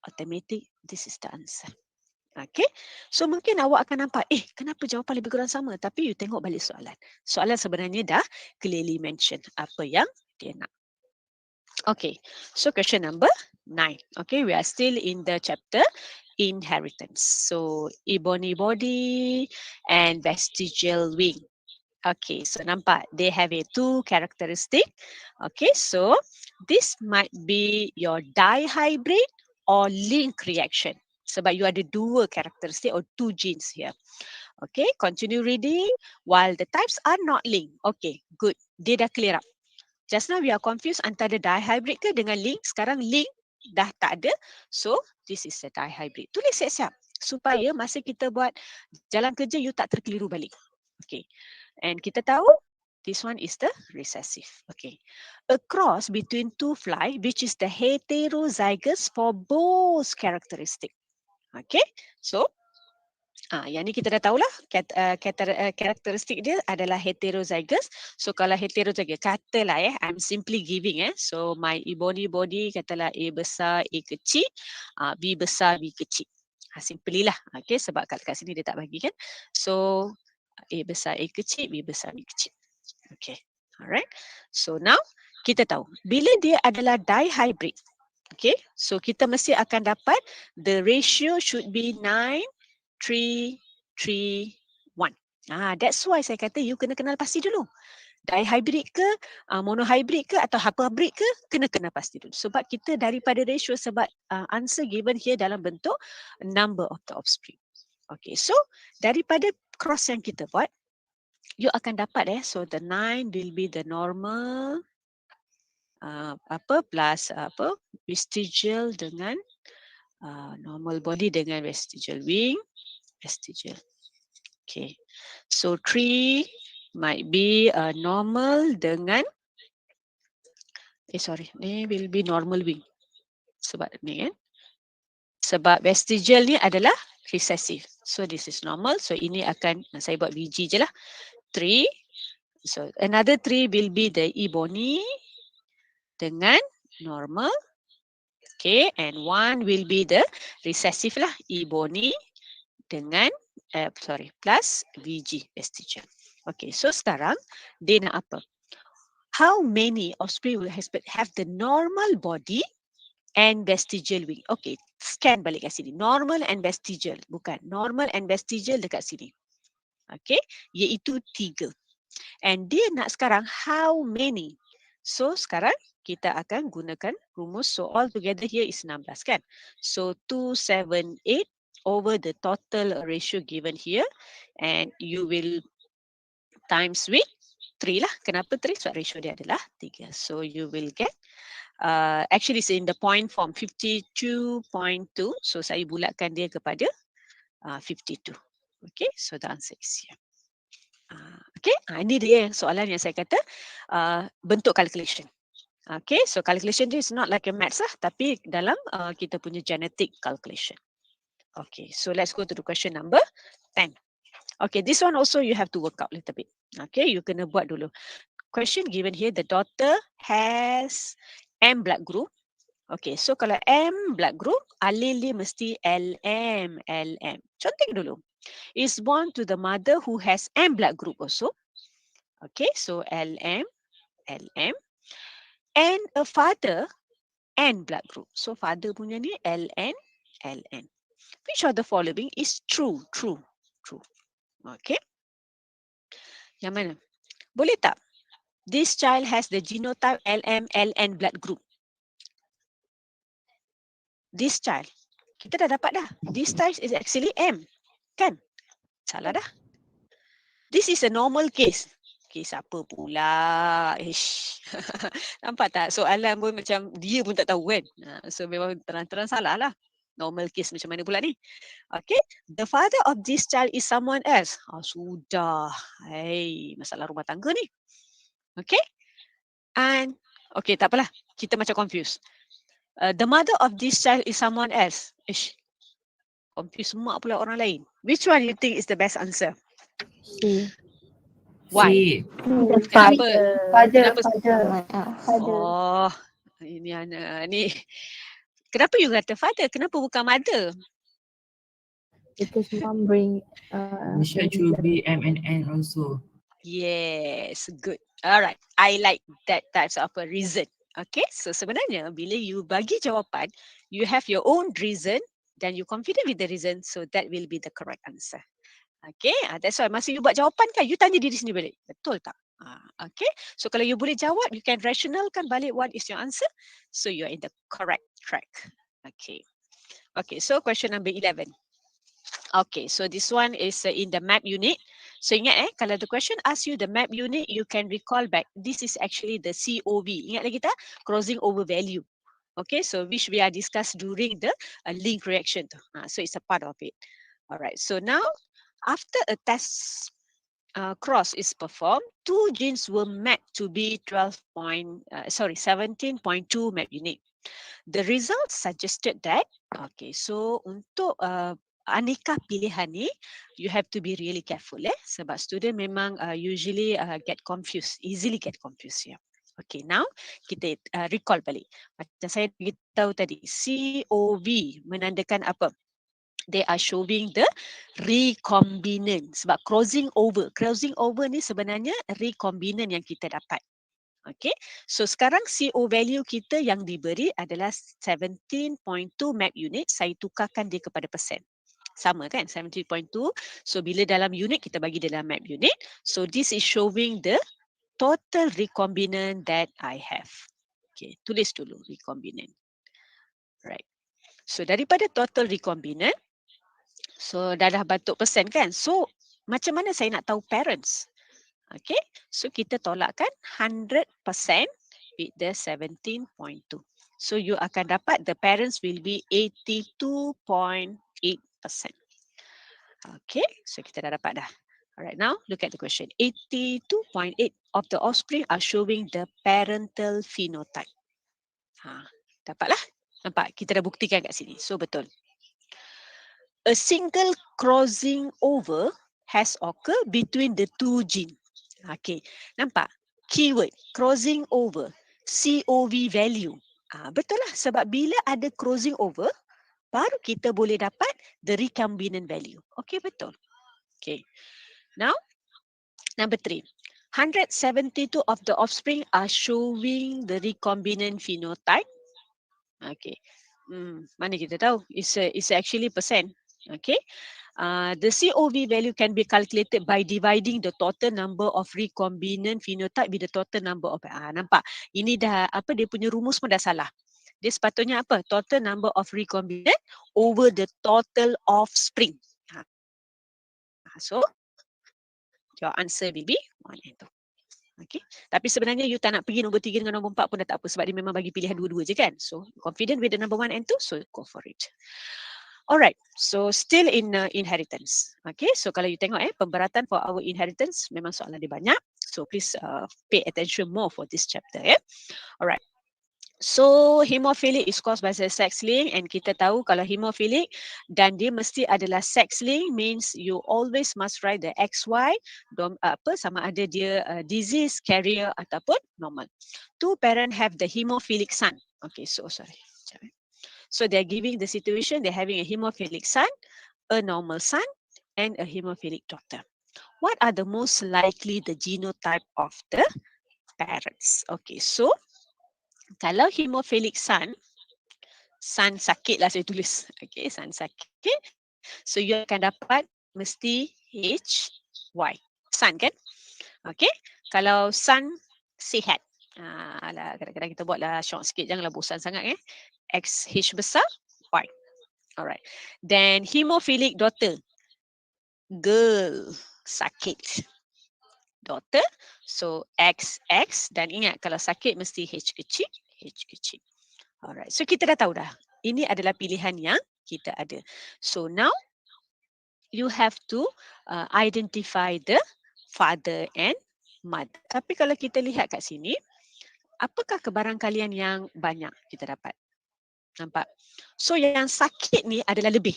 Automatic, this is the answer. Okay, so mungkin awak akan nampak, kenapa jawapan lebih kurang sama? Tapi you tengok balik soalan. Soalan sebenarnya dah clearly mention apa yang dia nak. Okay, so question number 9. Okay, we are still in the chapter inheritance. So ebony body and vestigial wing. Okay, so nampak they have a two characteristic. Okay, so this might be your dihybrid or link reaction. Sebab you ada dua characteristic or two genes here. Okay, continue reading while the types are not linked. Okay, good. Dia dah clear up. Just now we are confused antara dihybrid ke dengan link. Sekarang link dah tak ada. So this is a dihybrid. Tulis siap-siap supaya masa kita buat jalan kerja you tak terkeliru balik. Okay. And kita tahu this one is the recessive. Okay. A cross between two fly which is the heterozygous for both characteristic. Okay. So yang ni kita dah tahulah karakteristik dia adalah heterozygous. So kalau heterozygous katalah I'm simply giving so my ebony body katalah A besar A kecil, B besar B kecil. Simply lah. Okay, sebab kat sini dia tak bagi kan. So A besar A kecil, B besar B kecil. Okay. Alright. So now kita tahu bila dia adalah dihybrid. Okay. So kita mesti akan dapat the ratio should be 9, 3, 3, 1. That's why saya kata you kena kenal pasti dulu. Dihybrid ke, monohybrid ke atau haplohybrid ke, kena kenal pasti dulu. Sebab kita daripada ratio sebab answer given here dalam bentuk number of the offspring. Okay, so daripada cross yang kita buat, you akan dapat so the 9 will be the normal plus vestigial dengan normal body dengan vestigial wing, vestigial. Okay, so 3 might be normal dengan ni will be normal wing. Sebab ni kan. Sebab vestigial ni adalah recessive. So this is normal. So ini akan saya buat VG je lah. 3. So another 3 will be the ebony dengan normal. Okay, and 1 will be the recessive lah. Ebony dengan plus VG vestigial. Okay, so sekarang dia nak apa? How many offspring will have the normal body and vestigial wing? Okay, scan balik kat sini. Normal and vestigial. Bukan. Normal and vestigial dekat sini. Okay, iaitu 3. And dia nak sekarang how many? So sekarang kita akan gunakan rumus. So all together here is 16 kan? So 278 over the total ratio given here. And you will times with 3 lah. Kenapa 3? Sebab ratio dia adalah 3. So you will get actually it's in the point form 52.2. So saya bulatkan dia kepada 52. Okay, so the answer is here. Okay, ini dia soalan yang saya kata bentuk calculation. Okay, so calculation dia is not like a maths lah, tapi dalam kita punya genetic calculation. Okay, so let's go to the question number 10. Okay, this one also you have to work out a little bit. Okay, you kena buat dulu. Question given here, the daughter has M blood group. Okay, so kalau M blood group, allele dia mesti LM. Contoh dulu. Is born to the mother who has M blood group also. Okay, so LM. And a father N blood group. So father punya ni LN. Which of the following is true? Okay. Yang mana? Boleh tak? This child has the genotype LN blood group. This child. Kita dah dapat dah. This child is actually M. Kan? Salah dah. This is a normal case. Case apa pula? Nampak tak? Soalan pun macam dia pun tak tahu kan? So memang terang-terang salah lah. Normal case macam mana pula ni? Okay. The father of this child is someone else. Sudah. Masalah rumah tangga ni. Okay. And, okay, tak apalah. Kita macam confused. The mother of this child is someone else. Confused mak pula orang lain. Which one you think is the best answer? C. Why? Father. Oh, ini anak ni. Kenapa you kata father? Kenapa bukan mother? Because mom bring It should be M and N also. Yes, good. Alright, I like that types of a reason. Okay, so sebenarnya bila you bagi jawapan, you have your own reason, then you confident with the reason, so that will be the correct answer. Okay, that's why masa you buat jawapan kan, you tanya diri sendiri balik, betul tak? Okay, so kalau you boleh jawab, you can rationalkan balik what is your answer, so you are in the correct track. Okay, okay, so question number 11. Okay, so this one is in the map unit. So ingat kalau the question asks you the map unit, you can recall back. This is actually the COV. Ingat lagi tak? Crossing over value. Okay, so which we are discussed during the link reaction. So it's a part of it. Alright, so now after a test cross is performed, two genes were mapped to be 17.2 map unit. The results suggested that, okay, so untuk aneka pilihan ni, you have to be really careful sebab student memang usually get confused, easily get confused ya. Okay, now kita recall balik. Macam saya beritahu tadi, COV menandakan apa? They are showing the recombinant sebab crossing over. Crossing over ni sebenarnya recombinant yang kita dapat. Okay, so sekarang CO value kita yang diberi adalah 17.2 map unit. Saya tukarkan dia kepada persen. Sama kan, 17.2. So bila dalam unit, kita bagi dalam map unit. So this is showing the total recombinant that I have. Okay, tulis dulu recombinant. Right. So daripada total recombinant, so dah bentuk persen kan. So macam mana saya nak tahu parents? Okay, so kita tolakkan 100% with the 17.2. So you akan dapat the parents will be 82.8%. Okay, so kita dah dapat dah. Alright, now look at the question. 82.8 of the offspring are showing the parental phenotype. Dapatlah. Nampak, kita dah buktikan kat sini. So betul. A single crossing over has occurred between the two genes. Okay, nampak? Keyword, crossing over, COV value. Betul lah, sebab bila ada crossing over, baru kita boleh dapat the recombinant value. Okay, betul. Okay, now, number 3. 172 of the offspring are showing the recombinant phenotype. Okay, mana kita tahu? It's actually percent. Okay. The COV value can be calculated by dividing the total number of recombinant phenotype with the total number of nampak ini dah apa dia punya rumus pun dah salah. Dia sepatutnya apa? Total number of recombinant over the total offspring. So your answer will be 1 and 2. Okay. Tapi sebenarnya you tak nak pergi nombor 3 dengan nombor 4 pun dah tak apa sebab dia memang bagi pilihan dua-dua je kan. So confident with the number 1 and 2, so go for it. Alright, so still in inheritance. Okay, so kalau you tengok pemberatan for our inheritance, memang soalan dia banyak. So please pay attention more for this chapter. Alright, so hemophilic is caused by the sex link and kita tahu kalau hemophilic dan dia mesti adalah sex link means you always must write the XY sama ada dia disease, carrier ataupun normal. Two parents have the hemophilic son. Okay, so sorry. So they're giving the situation, they're having a hemophilic son, a normal son, and a hemophilic daughter. What are the most likely the genotype of the parents? Okay, so kalau hemophilic son sakit lah saya tulis. Okay, son sakit. So you akan dapat mesti HY. Son kan? Okay, kalau son sihat. Kadang-kadang kita buatlah short sikit, janganlah bosan sangat XH besar, Y. Alright. Then hemophilic daughter. Girl. Sakit. Daughter. So XX. Dan ingat kalau sakit mesti H kecil. H kecil. Alright. So kita dah tahu dah. Ini adalah pilihan yang kita ada. So now you have to identify the father and mother. Tapi kalau kita lihat kat sini, apakah kebarangkalian yang banyak kita dapat? Nampak? So yang sakit ni adalah lebih.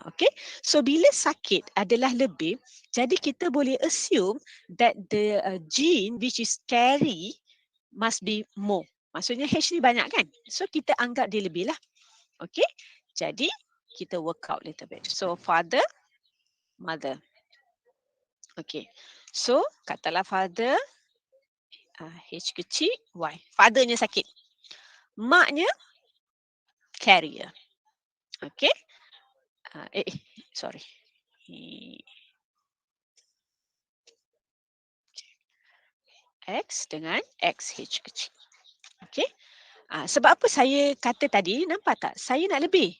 Okay. So bila sakit adalah lebih, jadi kita boleh assume that the gene which is carry must be more. Maksudnya H ni banyak kan? So kita anggap dia lebih lah. Okay. Jadi kita work out little bit. So father, mother. Okay. So katalah father H kecil Y. Fathernya sakit. Maknya carrier. Okay. Sorry. X dengan XH kecil. Okay. Sebab apa saya kata tadi, nampak tak? Saya nak lebih.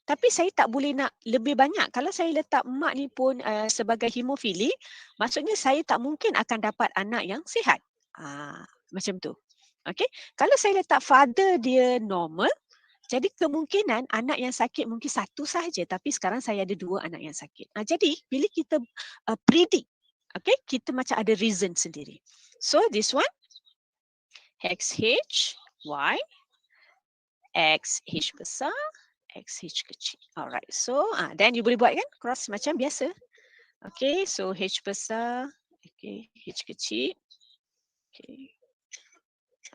Tapi saya tak boleh nak lebih banyak. Kalau saya letak mak ni pun sebagai hemofili, maksudnya saya tak mungkin akan dapat anak yang sihat. Macam tu. Okay. Kalau saya letak father dia normal, jadi kemungkinan anak yang sakit mungkin satu sahaja. Tapi sekarang saya ada 2 anak yang sakit. Jadi bila kita predict, okay, kita macam ada reason sendiri. So this one, XH, Y, XH besar, XH kecil. Alright, so then you boleh buat kan cross macam biasa. Okay, so H besar, okay, H kecil. Okay,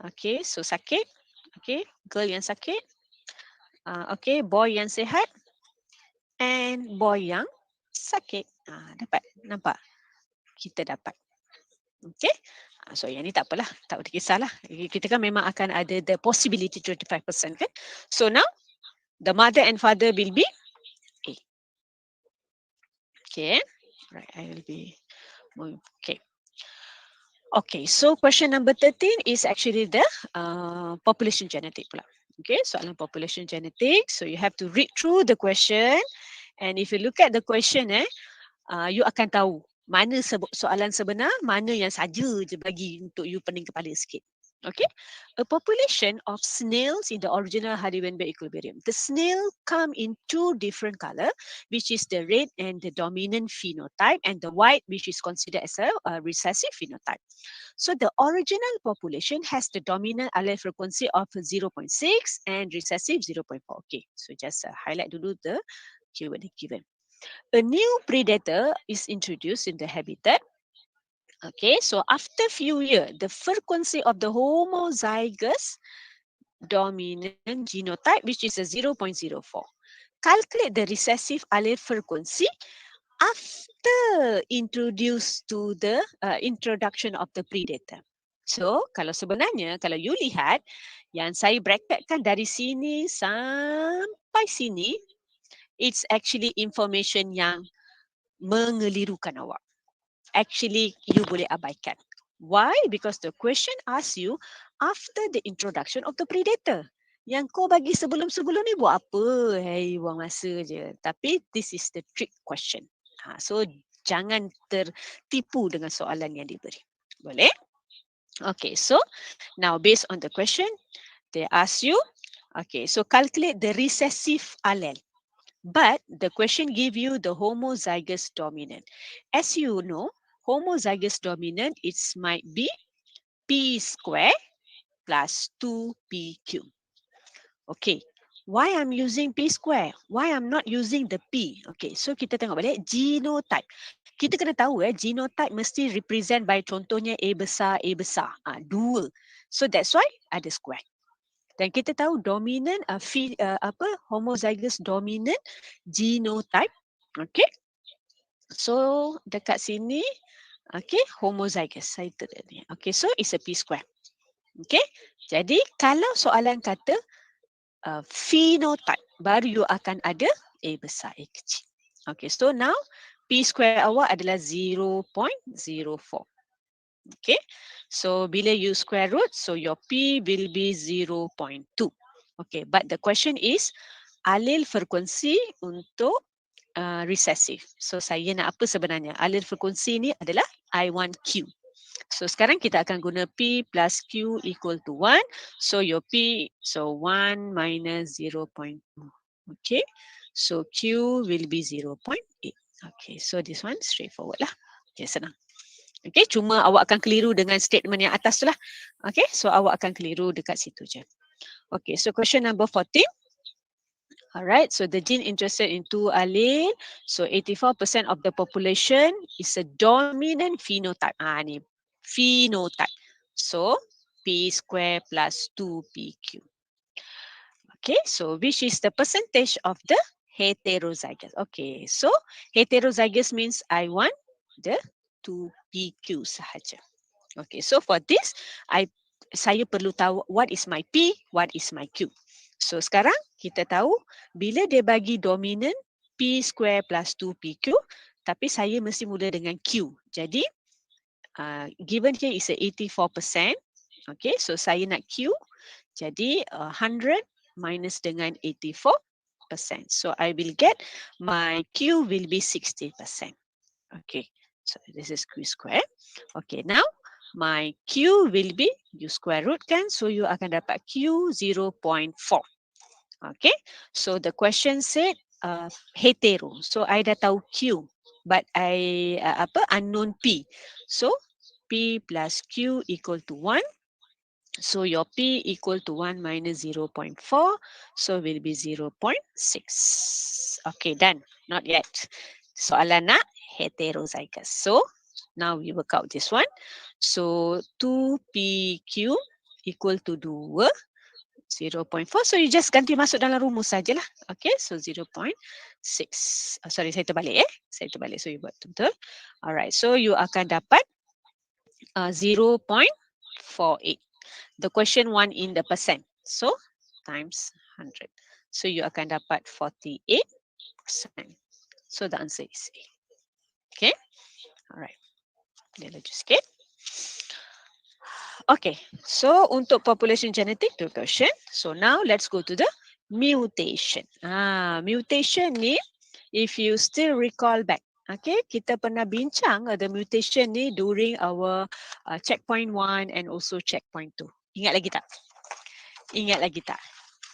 okay, so sakit. Okay, girl yang sakit. Okay, boy yang sihat. And boy yang sakit. Dapat, nampak? Kita dapat. Okay, so yang ni tak apalah, tak boleh kisahlah. Kita kan memang akan ada the possibility 25% kan. So now, the mother and father will be A. Okay, right, I will be moving. Okay. Okay, so question number 13 is actually the population genetic pula. Okay, soalan population genetic. So you have to read through the question. And if you look at the question, you akan tahu mana soalan sebenar, mana yang saja je bagi untuk you pening kepala sikit. Okay, a population of snails in the original Hardy-Weinberg equilibrium. The snail come in 2 different color, which is the red and the dominant phenotype, and the white, which is considered as a recessive phenotype. So the original population has the dominant allele frequency of 0.6 and recessive 0.4. Okay, so just highlight dulu the keyword given. A new predator is introduced in the habitat. Okay, so after few years, the frequency of the homozygous dominant genotype, which is a 0.04. Calculate the recessive allele frequency after introduced to the introduction of the predator. So, kalau sebenarnya, kalau you lihat, yang saya bracketkan dari sini sampai sini, it's actually information yang mengelirukan awak. Actually, you boleh abaikan. Why? Because the question asks you after the introduction of the predator. Yang kau bagi sebelum-sebelum ni buat apa? Hey, buang masa je. Tapi this is the trick question. So, jangan tertipu dengan soalan yang diberi. Boleh? Okay, so now based on the question, they ask you, okay, so calculate the recessive allele. But the question give you the homozygous dominant. As you know, homozygous dominant, it might be P square plus 2PQ. Okay, why I'm using P square? Why I'm not using the P? Okay, so kita tengok balik genotype. Kita kena tahu genotype mesti represent by contohnya A besar, 2. So that's why ada square. Dan kita tahu dominant homozygous dominant genotype. Okay. So dekat sini, okay, homozygous. Saya tulis ni. Okay, so it's a P square. Okay. Jadi kalau soalan kata phenotype, baru you akan ada A besar, A kecil. Okay, so now P square awak adalah 0.04. Okay, so bila you square root, so your P will be 0.2. Okay, but the question is allele frekuensi untuk recessive. So saya nak apa sebenarnya? Allele frekuensi ni adalah I1Q. So sekarang kita akan guna P plus Q equal to 1. So your P, so 1 minus 0.2. Okay, so Q will be 0.8. Okay, so this one straightforward lah. Okay, senang. Okay, cuma awak akan keliru dengan statement yang atas tu lah. Okay, so awak akan keliru dekat situ je. Okay, so question number 14. Alright, so the gene interested in 2 allele. So 84% of the population is a dominant phenotype. Ni phenotype. So P square plus 2PQ. Okay, so which is the percentage of the heterozygous? Okay, so heterozygous means I want the 2P. PQ sahaja. Okay, so for this, saya perlu tahu what is my P, what is my Q. So sekarang kita tahu bila dia bagi dominant P square plus 2PQ, tapi saya mesti mula dengan Q. Jadi, given here is a 84%. Okay, so saya nak Q. Jadi 100 minus dengan 84%. So I will get my Q will be 60%. Okay, so this is Q square. Okay, now my Q will be, you square root kan, so you akan dapat Q 0.4. Okay, so the question said hetero. So I dah tahu Q, but I unknown P. So P plus Q equal to 1. So your P equal to 1 minus 0.4. So will be 0.6. Okay, done. Not yet. Soalan nak heterozygous. So now we work out this one. So 2PQ equal to 2. 0.4. So you just ganti masuk dalam rumus sajalah. Okay, so 0.6. Sorry, saya terbalik Saya terbalik. So you buat betul. Alright, so you akan dapat 0.48. The question one in the percent. So times 100. So you akan dapat 48%. So the answer is A. Okay. Alright. Boleh laju sikit. Okay. So untuk population genetic, two question. So now let's go to the mutation. Mutation ni, if you still recall back, okay, kita pernah bincang the mutation ni during our checkpoint 1 and also checkpoint 2. Ingat lagi tak? Ingat lagi tak?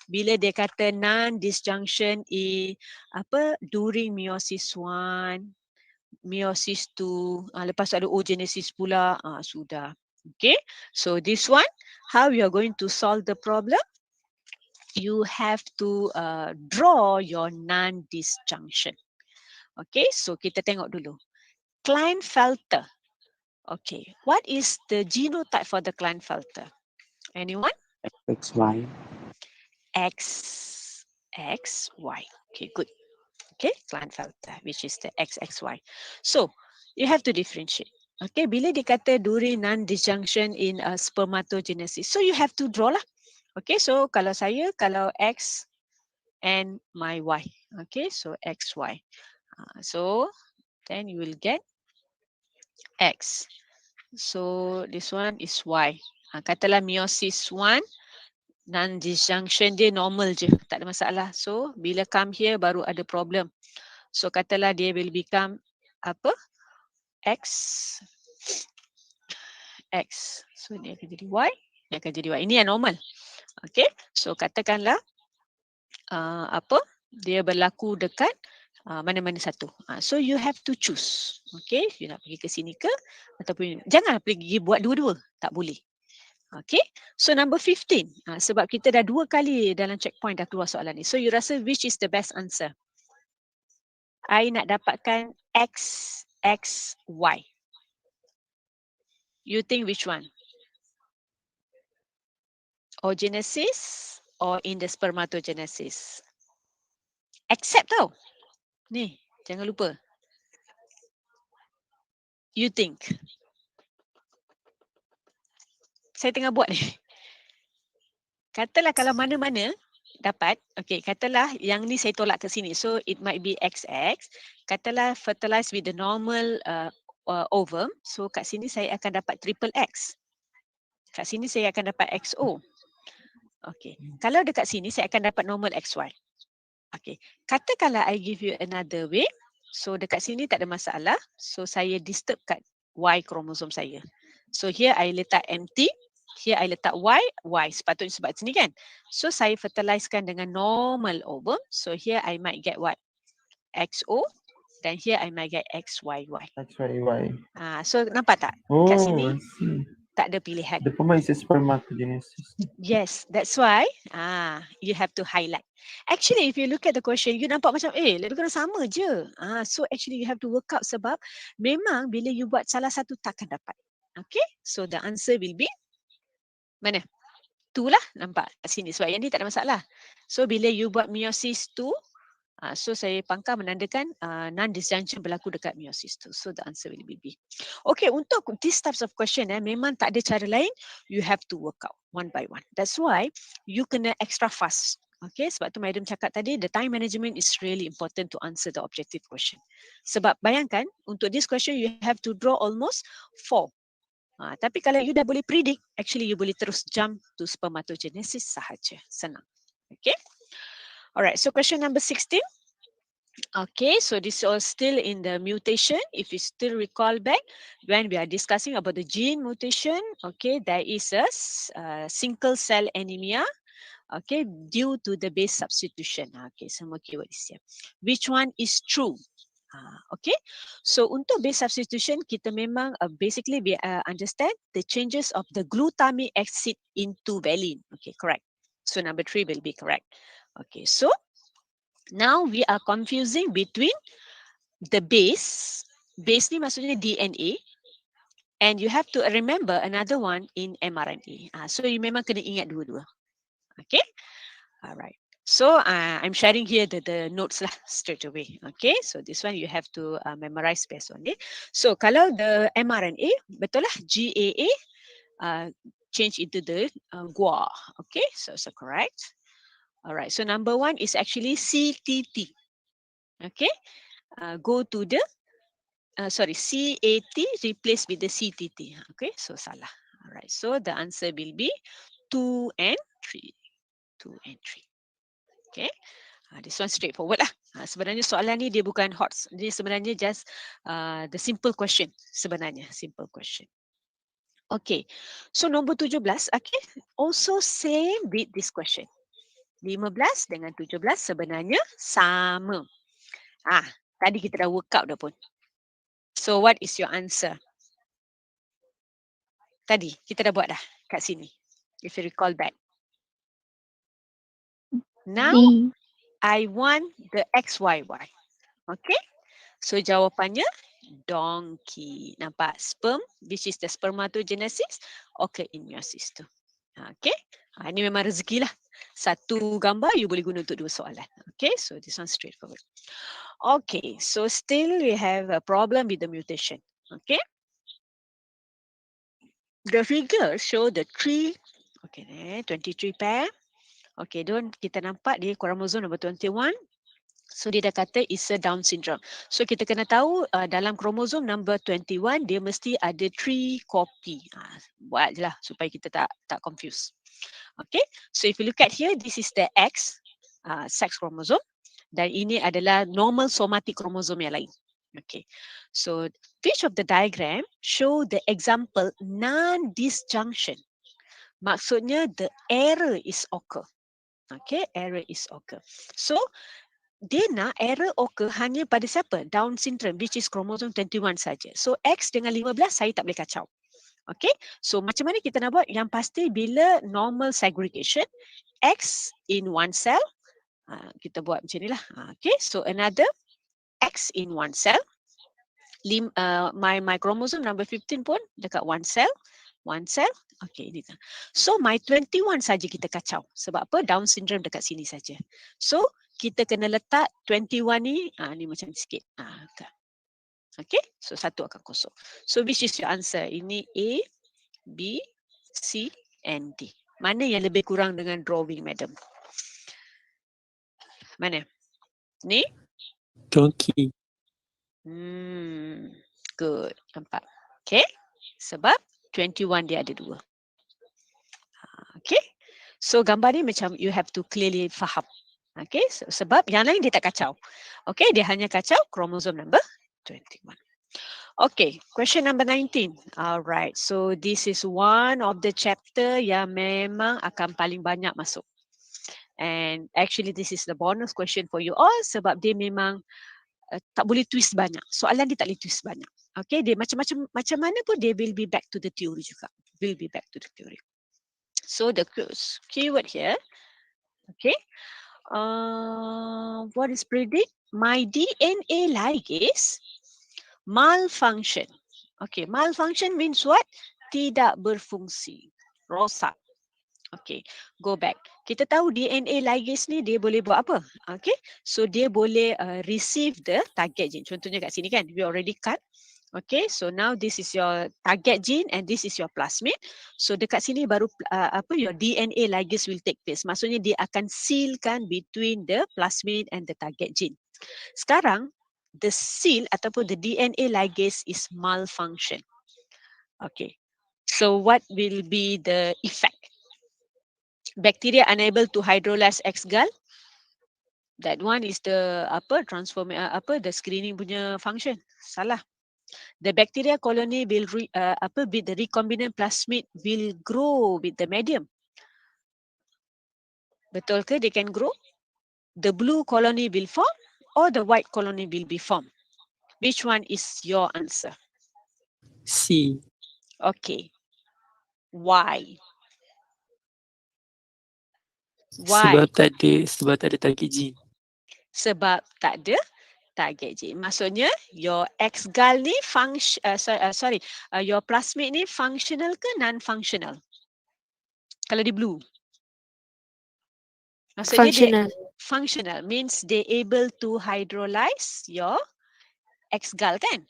Bila dia kata non-disjunction during meiosis 1, meiosis 2, lepas tu ada oogenesis pula, sudah. Okay, so this one, how you are going to solve the problem? You have to draw your non-disjunction. Okay, so kita tengok dulu. Klinefelter. Okay, what is the genotype for the Klinefelter? Anyone? XY. XY. Okay, good. Okay, Klinefelter, which is the XXY. So, you have to differentiate. Okay, bila dikata during non-disjunction in spermatogenesis, so you have to draw lah. Okay, so kalau X and my Y. Okay, so XY. So, then you will get X. So, this one is Y. Katalah meiosis 1, non-disjunction dia normal je, tak ada masalah. So, bila come here baru ada problem. So, katalah dia will become X. So, ini akan jadi Y. Ini akan jadi Y. Ini yang normal. Okay. So, katakanlah dia berlaku dekat mana-mana satu. So, you have to choose. Okay. You nak pergi ke sini ke? Ataupun jangan pergi buat dua-dua. Tak boleh. Okay. So, number 15. Sebab kita dah 2 kali dalam checkpoint dah keluar soalan ni. So, you rasa which is the best answer? I nak dapatkan X, Y. You think which one? Oogenesis or in the spermatogenesis? Accept tau. Ni, jangan lupa. You think? Saya tengah buat ni. Katalah kalau mana-mana dapat, okay, katalah yang ni saya tolak ke sini. So, it might be XX. Katalah fertilized with the normal ovum. So, kat sini saya akan dapat triple X. Kat sini saya akan dapat XO. Okay. Kalau dekat sini saya akan dapat normal XY. Okay. Katakanlah I give you another way. So, dekat sini tak ada masalah. So, saya disturb kat Y kromosom saya. So, here I letak empty. Here I letak Y. Sepatutnya sebab sini kan. So, saya fertilizekan dengan normal ovum. So, here I might get what? XO. Dan here I might get XYY. XYY. So, nampak tak? Oh, kat sini I see. tak ada pilihan. The puma is a spermatogenesis. Yes, that's why you have to highlight. Actually, if you look at the question, you nampak macam lebih kurang sama je. So actually you have to work out sebab memang bila you buat salah satu takkan dapat. Okay, so the answer will be mana? 2 lah, nampak kat sini. Sebab yang ni tak ada masalah. So bila you buat meiosis 2, So saya pangkal menandakan non-disjunction berlaku dekat meiosis tu. So the answer will be B. Okay, untuk these types of question memang tak ada cara lain. You have to work out one by one. That's why you kena extra fast. Okay, sebab tu Madam cakap tadi, the time management is really important to answer the objective question. Sebab bayangkan, untuk this question, you have to draw almost 4. Tapi kalau you dah boleh predict, actually you boleh terus jump to spermatogenesis sahaja. Senang. Okay. Alright, so question number 16. Okay, so this is still in the mutation. If you still recall back, when we are discussing about the gene mutation, okay, there is a sickle cell anemia. Okay, due to the base substitution. Okay, semua keyword is here. Which one is true? Okay, so untuk base substitution, kita memang basically we understand the changes of the glutamic acid into valine. Okay, correct. So number 3 will be correct. Okay, so now we are confusing between the base. Base ni maksudnya DNA. And you have to remember another one in mRNA. So you memang kena ingat dua-dua. Okay. All right. So I'm sharing here the notes lah straight away. Okay. So this one you have to memorize based on it. So kalau the mRNA, betul lah GAA change into the GUA. Okay. So correct. All right. So number 1 is actually CTT. Okay. Go to the CAT replaced with the CTT. Okay. So salah. All right. So the answer will be 2 and 3. 2 and 3. Okay, this one straightforward lah. Sebenarnya soalan ni dia bukan hot, dia sebenarnya just the simple question sebenarnya, simple question. Okay, so nombor 17, okay, also same with this question. 15 dengan 17 sebenarnya sama. Tadi kita dah work out dah pun. So what is your answer? Tadi kita dah buat dah kat sini. If you recall back. Now, D. I want the XYY. Okay. So jawapannya donkey. Nampak? Sperm, which is the spermatogenesis, occur in meiosis tu. Okay. Ini memang rezeki lah. Satu gambar you boleh guna untuk 2 soalan. Okay. So this one straightforward. Okay. So still we have a problem with the mutation. Okay. The figure show the 3, okay, 23 pair. Okay, kita nampak dia kromosom number 21. So dia dah kata it's a Down syndrome. So kita kena tahu dalam kromosom number 21 dia mesti ada 3 copy. Buat je lah supaya kita tak confuse. Okay, so if you look at here, this is the X sex chromosome dan ini adalah normal somatic chromosome yang lain. Okay, so which of the diagram show the example non-disjunction? Maksudnya the error is occur. Okay, error is occur. So, dia nak error occur hanya pada siapa? Down syndrome, which is chromosome 21 saja. So, X dengan 15 saya tak boleh kacau. Okay, so macam mana kita nak buat? Yang pasti bila normal segregation, X in one cell, kita buat macam ni lah. Okay, so another X in one cell. My chromosome number 15 pun dekat one cell. Okay, ini. So my 21 saja kita kacau. Sebab apa? Down syndrome dekat sini saja. So kita kena letak 21 ni, ni macam sikit. Okay, so satu akan kosong. So which is your answer? Ini A, B, C and D. Mana yang lebih kurang dengan drawing, madam? Mana? Ni? Donkey. Good. Nampak? Okay. Sebab 21 dia ada 2. Okay. So gambar ni macam you have to clearly faham. Okay. So, sebab yang lain dia tak kacau. Okay. Dia hanya kacau kromosom number 21. Okay. Question number 19. Alright. So this is one of the chapter yang memang akan paling banyak masuk. And actually this is the bonus question for you all sebab dia memang tak boleh twist banyak. Soalan dia tak boleh twist banyak. Okay. Dia macam mana pun dia will be back to the theory juga. Will be back to the theory. So the keyword here, okay, what is predict? My DNA ligase malfunction. Okay, malfunction means what? Tidak berfungsi, rosak. Okay, go back. kita tahu DNA ligase ni dia boleh buat apa? Okay, so dia boleh receive the target gene. Contohnya kat sini kan, we already cut. Okay, so now this is your target gene and this is your plasmid. So dekat sini baru your DNA ligase will take place. Maksudnya dia akan sealkan between the plasmid and the target gene. Sekarang the seal ataupun the DNA ligase is malfunction. Okay, so what will be the effect? Bacteria unable to hydrolyze X-gal. That one is the the screening punya function. Salah. The bacteria colony will with the recombinant plasmid will grow with the medium. Betul ke they can grow? The blue colony will form or the white colony will be formed. Which one is your answer? C. Okay. Why? Sebab Why? tak ada target gene. Sebab tak ada target gene. Maksudnya your X-gal ni your plasmid ni functional ke non-functional? Kalau di blue. Maksudnya Functional. dia functional means they able to hydrolyze your X-gal kan?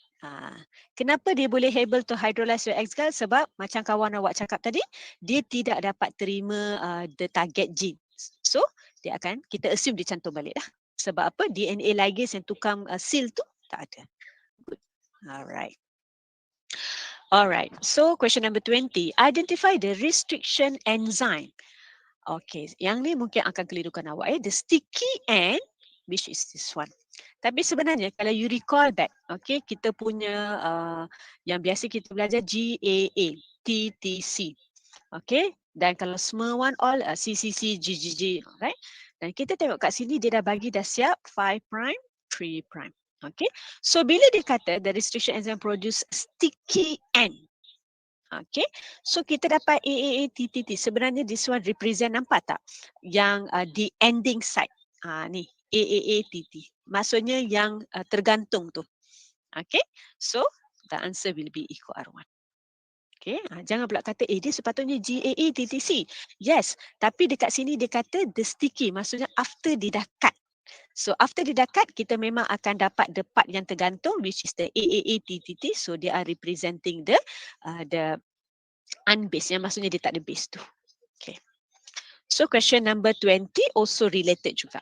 Kenapa dia boleh able to hydrolyze your X-gal? Sebab macam kawan awak cakap tadi, dia tidak dapat terima the target gene. So kita assume dia cantum balik dah. Sebab apa? DNA ligase yang tukang seal tu tak ada. Good. Alright. Alright. So question number 20. Identify the restriction enzyme. Okay. Yang ni mungkin akan kelirukan awak. The sticky end, which is this one. Tapi sebenarnya kalau you recall back, okay, kita punya yang biasa kita belajar GAA, TTC. Okay. Dan kalau semua one all CCC, GGG. Right. Dan kita tengok kat sini dia dah bagi dah siap 5', 3'. Okay. So bila dia kata the restriction enzyme produce sticky end. Okay. So kita dapat AAATTT. Sebenarnya this one represent, nampak tak? Yang the ending side. Ni AAATT. Maksudnya yang tergantung tu. Okay. So the answer will be equal R1. Okay, jangan pula kata dia sepatutnya GAATTC. Yes, tapi dekat sini dia kata the sticky, maksudnya after dia dah cut. So after dia dah cut, kita memang akan dapat the part yang tergantung which is the AAATTT. So they are representing the unbased, yang maksudnya dia tak ada base tu. Okay. So question number 20 also related juga.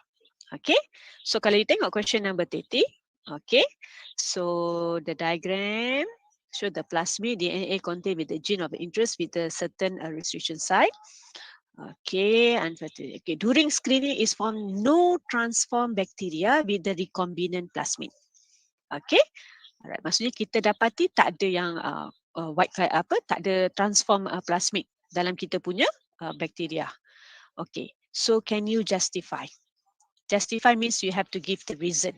Okay. So kalau you tengok question number 30, okay. So the diagram show the plasmid DNA contained with the gene of interest with a certain restriction site. Okay, okay. During screening is found no transform bacteria with the recombinant plasmid. Okay, alright. Maksudnya kita dapati tak ada yang tak ada transform plasmid dalam kita punya bacteria. Okay, so can you justify? Justify means you have to give the reason.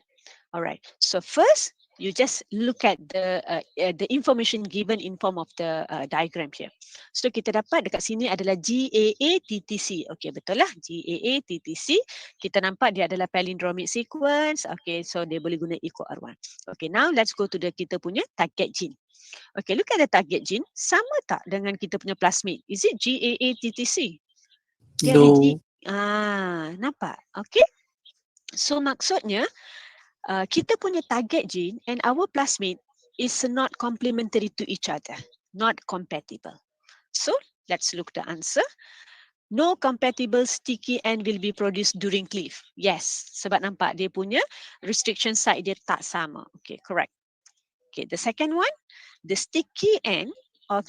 Alright. So first, you just look at the information given in form of the diagram here. So kita dapat dekat sini adalah GAATTC. Okay, betul lah. GAATTC. Kita nampak dia adalah palindromic sequence. Okay, so dia boleh guna equal R1. Okay, now let's go to kita punya target gene. Okay, look at the target gene. Sama tak dengan kita punya plasmid? Is it GAATTC? Dia No. ada nampak? Okay. So maksudnya, kita punya target gene and our plasmid is not complementary to each other, not compatible. So let's look the answer. No compatible sticky end will be produced during cleave. Yes, sebab nampak dia punya restriction site dia tak sama. Okay, correct. Okay, the second one, the sticky end of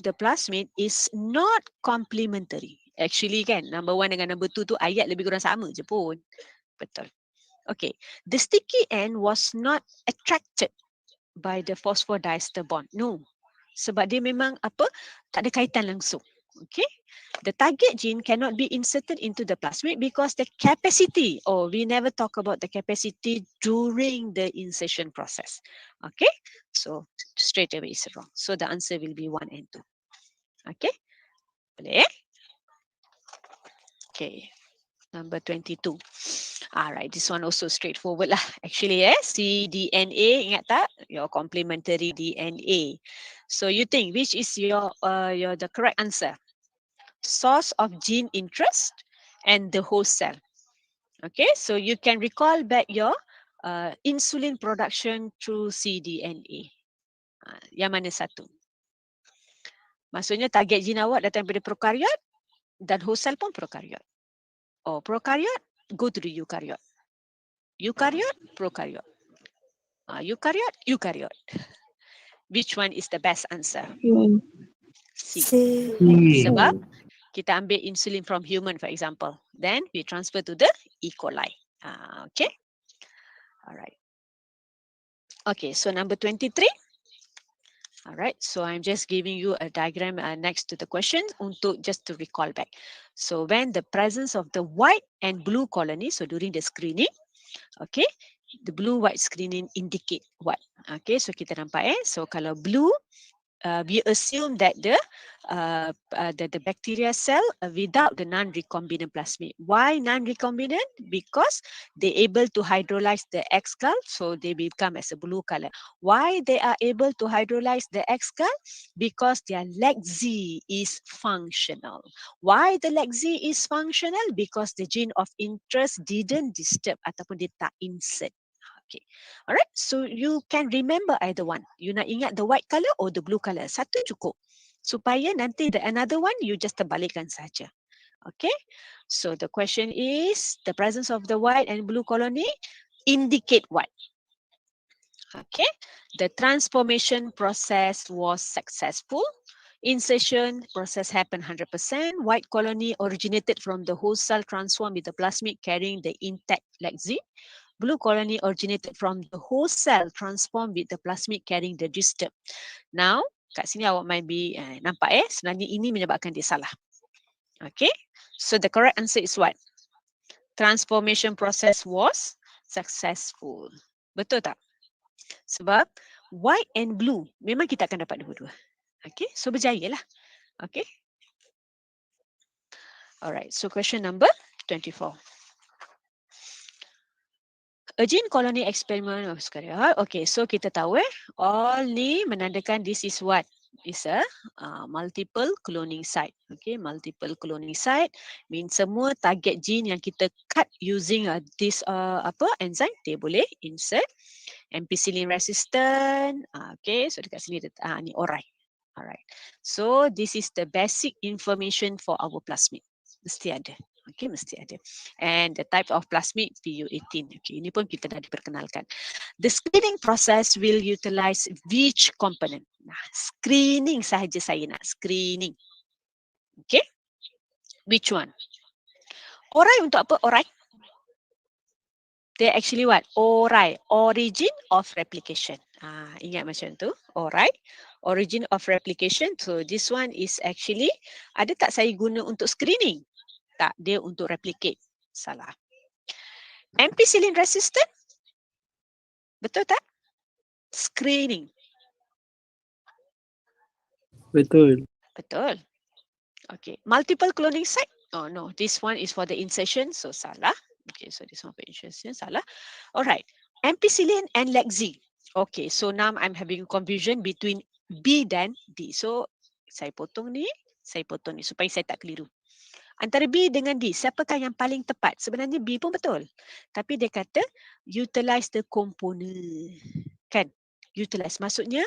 the plasmid is not complementary. Actually kan, number 1 dengan number 2 tu ayat lebih kurang sama je pun. Betul. Okay, the sticky end was not attracted by the phosphodiester bond. No, sebab dia memang tak ada kaitan langsung. Okay, the target gene cannot be inserted into the plasmid because the capacity, we never talk about the capacity during the insertion process. Okay, so straight away is wrong. So the answer will be 1 and 2. Okay, boleh? Okay. Number 22. Alright, this one also straightforward lah. Actually, cDNA, ingat tak? Your complementary DNA. So you think which is the correct answer? source of gene interest, and the host cell. Okay, so you can recall back your insulin production through cDNA. Yang mana satu? Maksudnya target gene awak datang daripada prokariot dan host cell pun prokariot. Oh, prokariot go to the eukaryote. Eukaryote, prokariot. Eukaryote, eukaryote. Which one is the best answer? C. Sebab kita ambil insulin from human, for example. Then we transfer to the E. coli. Okay. Alright. Okay, so number 23. Alright, so I'm just giving you a diagram next to the question untuk just to recall back. So when the presence of the white and blue colony, so during the screening, okay, the blue-white screening indicate what? Okay, so kita nampak so kalau blue, we assume that the bacteria cell without the non-recombinant plasmid. Why non-recombinant? Because they able to hydrolyze the X gall, so they become as a blue color. Why they are able to hydrolyze the X gall? Because their leg Z is functional. Why the leg Z is functional? Because the gene of interest didn't disturb ataupun dia tak insert. Okay. Alright, so you can remember either one. You nak ingat the white color or the blue color. Satu cukup. Supaya nanti the another one, you just terbalikkan saja. Okay. So the question is, the presence of the white and blue colony indicate what? Okay. The transformation process was successful. Insertion process happened 100%. White colony originated from the host cell transformed with the plasmid carrying the intact lexi. Blue colony originated from the host cell transformed with the plasmid carrying the disturb. Now, kat sini awak might be nampak sebenarnya ini menyebabkan dia salah. Okay, so the correct answer is what? Transformation process was successful. Betul tak? Sebab white and blue memang kita akan dapat dua-dua. Okay, so berjaya lah. Okay. Alright, so question number 24. Ajin colony experiment of Vascular. Okay, so kita tahu all ni menandakan this is what? Is a multiple cloning site. Okay, multiple cloning site means semua target gene yang kita cut using this enzyme, dia boleh insert. Ampicillin resistant. Okay, so dekat sini ni alright. Alright. So this is the basic information for our plasmid. Mesti ada. Okay, mesti ada. And the type of plasmid PU18. Okay, ini pun kita dah diperkenalkan. The screening process will utilize which component? Nah, screening sahaja saya nak. Screening. Okay. Which one? Orai untuk apa? Orai. They actually what? Orai. Origin of replication. Ingat macam tu. Orai. Origin of replication. So this one is actually, ada tak saya guna untuk screening? Tak, dia untuk replicate. Salah. Ampicillin resistant? Betul tak? Screening. Betul. Betul. Okay. Multiple cloning site? Oh no, this one is for the insertion, so salah. Okay, so this one for insertion, salah. Alright. Ampicillin and lexi. Okay, so now I'm having confusion between B dan D. So saya potong ni supaya saya tak keliru. Antara B dengan D, siapakah yang paling tepat? Sebenarnya B pun betul. Tapi dia kata utilize the component. Kan? Utilize. Maksudnya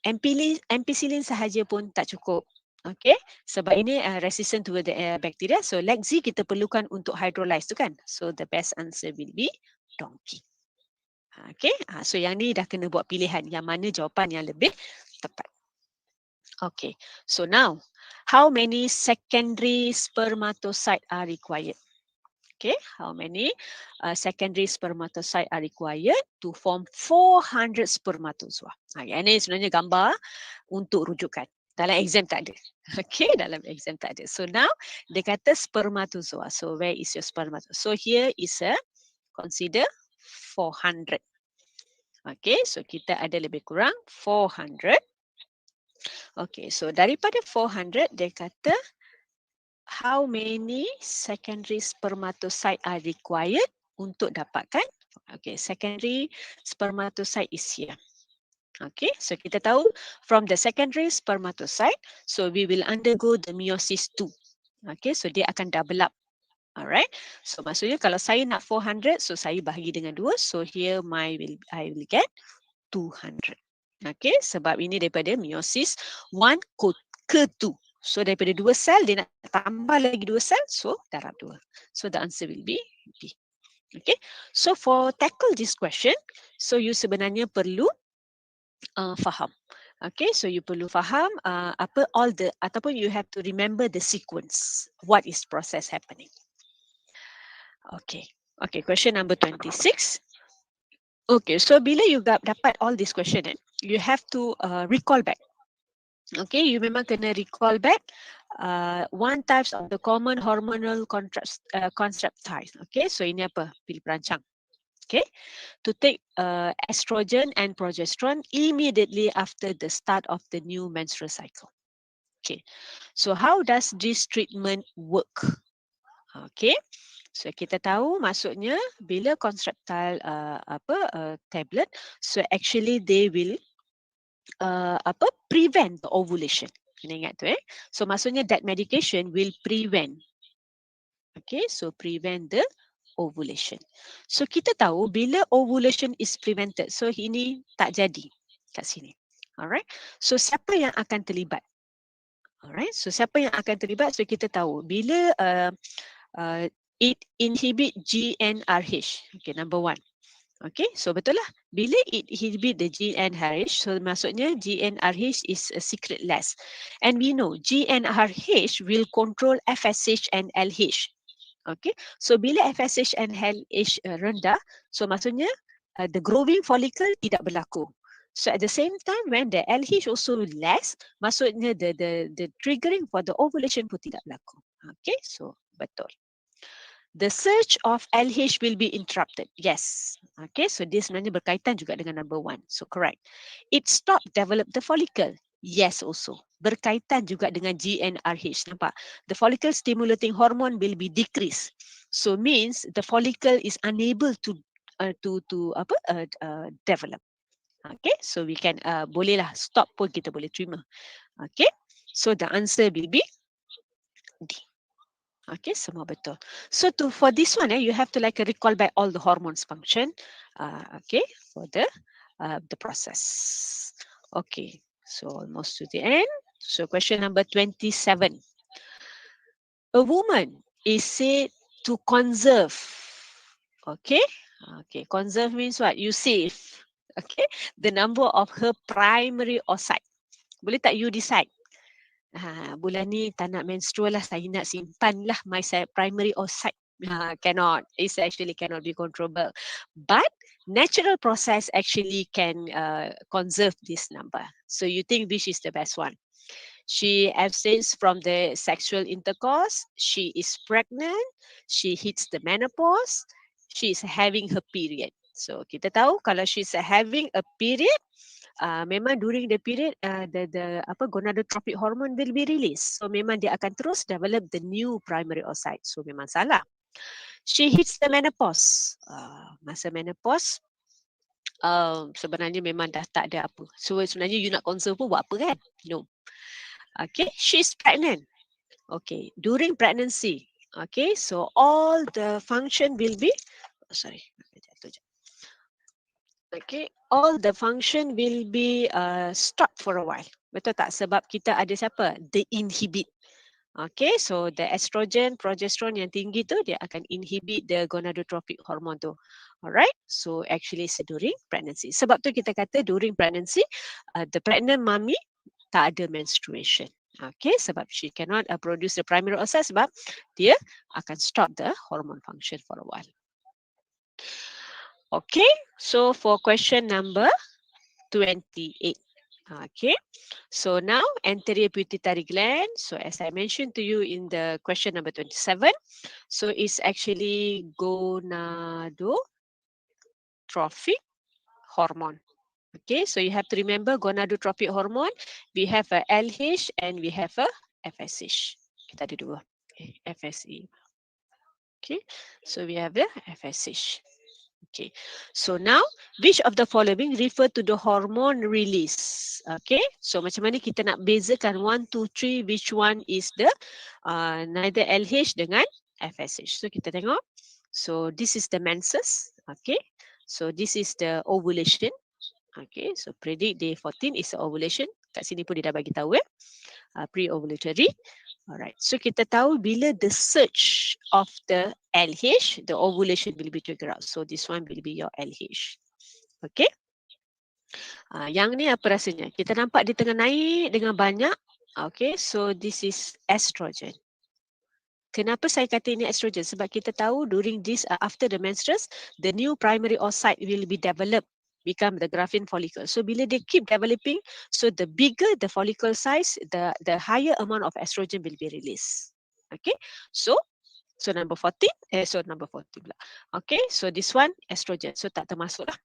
ampicillin sahaja pun tak cukup. Okay? Sebab ini resistant to the bacteria. So lexi kita perlukan untuk hydrolyze tu kan? So the best answer will be donkey. Okay? So yang ni dah kena buat pilihan. Yang mana jawapan yang lebih tepat. Okay. So now, how many secondary spermatocytes are required? Okay, how many secondary spermatocytes are required to form 400 spermatozoa? Yang ini sebenarnya gambar untuk rujukan. Dalam exam tak ada. Okay, dalam exam tak ada. So now, dia kata spermatozoa. So where is your spermatozoa? So here is consider 400. Okay, so kita ada lebih kurang 400. Okay, so daripada 400, dia kata how many secondary spermatocyte are required untuk dapatkan. Okay, secondary spermatocyte is here. Okay, so kita tahu from the secondary spermatocyte, so we will undergo the meiosis 2. Okay, so dia akan double up. Alright, so maksudnya kalau saya nak 400, so saya bahagi dengan 2. So here I will get 200. Okay, sebab ini daripada meiosis 1 ke 2. So daripada 2 sel, dia nak tambah lagi 2 sel, so darab 2. So the answer will be B. Okay, so for tackle this question, so you sebenarnya perlu faham. Okay, so you perlu faham apa all the, ataupun you have to remember the sequence. What is process happening. Okay, okay, question number 26. Okay, so bila you dapat all this question, you have to recall back. Okay, you memang kena recall back one types of the common hormonal contraceptives. Okay, so ini apa? Pilih perancang. Okay, to take estrogen and progesterone immediately after the start of the new menstrual cycle. Okay, so how does this treatment work? Okay, so kita tahu maksudnya bila contraceptive tablet, so actually they will prevent the ovulation. Kena ingat tu So maksudnya that medication will prevent. Okay, so prevent the ovulation. So kita tahu bila ovulation is prevented, so ini tak jadi kat sini. Alright, so siapa yang akan terlibat? Alright, so siapa yang akan terlibat? So kita tahu bila it inhibit GnRH. Okay, number 1. Okay, so betul lah. Bila it inhibit the GnRH, so maksudnya GnRH is a secretless. And we know GnRH will control FSH and LH. Okay, so bila FSH and LH rendah, so maksudnya the growing follicle tidak berlaku. So at the same time, when the LH also less, maksudnya the triggering for the ovulation pun tidak berlaku. Okay, so betul. The surge of LH will be interrupted. Yes. Okay, so this sebenarnya berkaitan juga dengan number 1. So correct. It stop develop the follicle. Yes also. Berkaitan juga dengan GnRH. Nampak? The follicle stimulating hormone will be decreased. So means the follicle is unable to develop. Okay, so we can bolehlah stop pun kita boleh terima. Okay, so the answer will be D. Okay, semua betul. So for this one, you have to recall back all the hormones function. Okay, for the process. Okay, so almost to the end. So question number 27. A woman is said to conserve. Okay, okay. Conserve means what? You save. Okay, the number of her primary oocyte. Boleh tak you decide? Bulan ni tak nak menstrual lah, saya nak simpan lah my primary oocyte. Cannot. It's actually cannot be controllable. But natural process actually can conserve this number. So you think which is the best one? She abstains from the sexual intercourse. She is pregnant. She hits the menopause. She is having her period. So kita tahu kalau she's having a period, memang during the period the gonadotropic hormone will be released. So memang dia akan terus develop the new primary oocyte. So memang salah. She hits the menopause. Masa menopause sebenarnya memang dah tak ada apa. So sebenarnya you nak conserve pun buat apa kan? No. Okay, she's pregnant. Okay, during pregnancy. Okay, so all the function will be okay, all the function will be stopped for a while. Betul tak? Sebab kita ada siapa? The inhibit. Okay, so the estrogen, progesterone yang tinggi tu dia akan inhibit the gonadotropic hormone tu. Alright, so actually during pregnancy. Sebab tu kita kata during pregnancy, the pregnant mommy tak ada menstruation. Okay, sebab she cannot produce the primary oocyte sebab dia akan stop the hormone function for a while. Okay, so for question number 28. Okay, so now anterior pituitary gland. So as I mentioned to you in the question number 27, so it's actually gonadotropic hormone. Okay, so you have to remember gonadotropic hormone. We have a LH and we have a FSH. Kita ada dua. Okay, FSH. Okay, so we have the FSH. Okay, so now which of the following refer to the hormone release? Okay, so macam mana kita nak bezakan 1, 2, 3, which one is the neither LH dengan FSH. So kita tengok. So this is the menses. Okay, so this is the ovulation. Okay, so predict day 14 is the ovulation. Kat sini pun dia dah bagi tahu pre-ovulatory. Alright, so kita tahu bila the surge of the LH, the ovulation will be triggered out. So this one will be your LH. Okay. Yang ni apa rasanya? Kita nampak dia tengah naik dengan banyak. Okay, so this is estrogen. Kenapa saya kata ini estrogen? Sebab kita tahu during this, after the menstruation, the new primary oocyte will be developed, become the graphene follicle. So bila they keep developing, so the bigger the follicle size, the higher amount of estrogen will be released. Okay, so number 14, number 14 pula. Okay, so this one estrogen, so tak termasuk lah.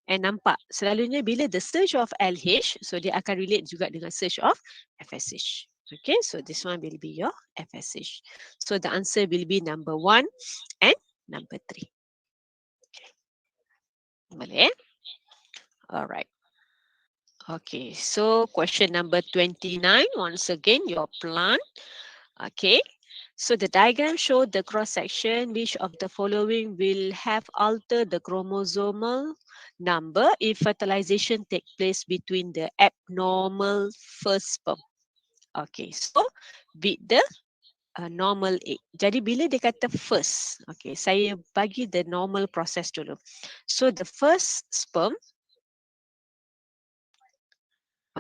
And nampak selalunya bila the surge of LH, so dia akan relate juga dengan surge of FSH. Okay, so this one will be your FSH. So the answer will be number 1 and number 3. Okay. Boleh? Alright. Okay, so question number 29, once again, your plant. Okay, so the diagram shows the cross-section. Which of the following will have altered the chromosomal number if fertilization take place between the abnormal first sperm? Okay, so with the normal egg. Jadi bila dia kata first, okay, saya bagi the normal process dulu. So the first sperm,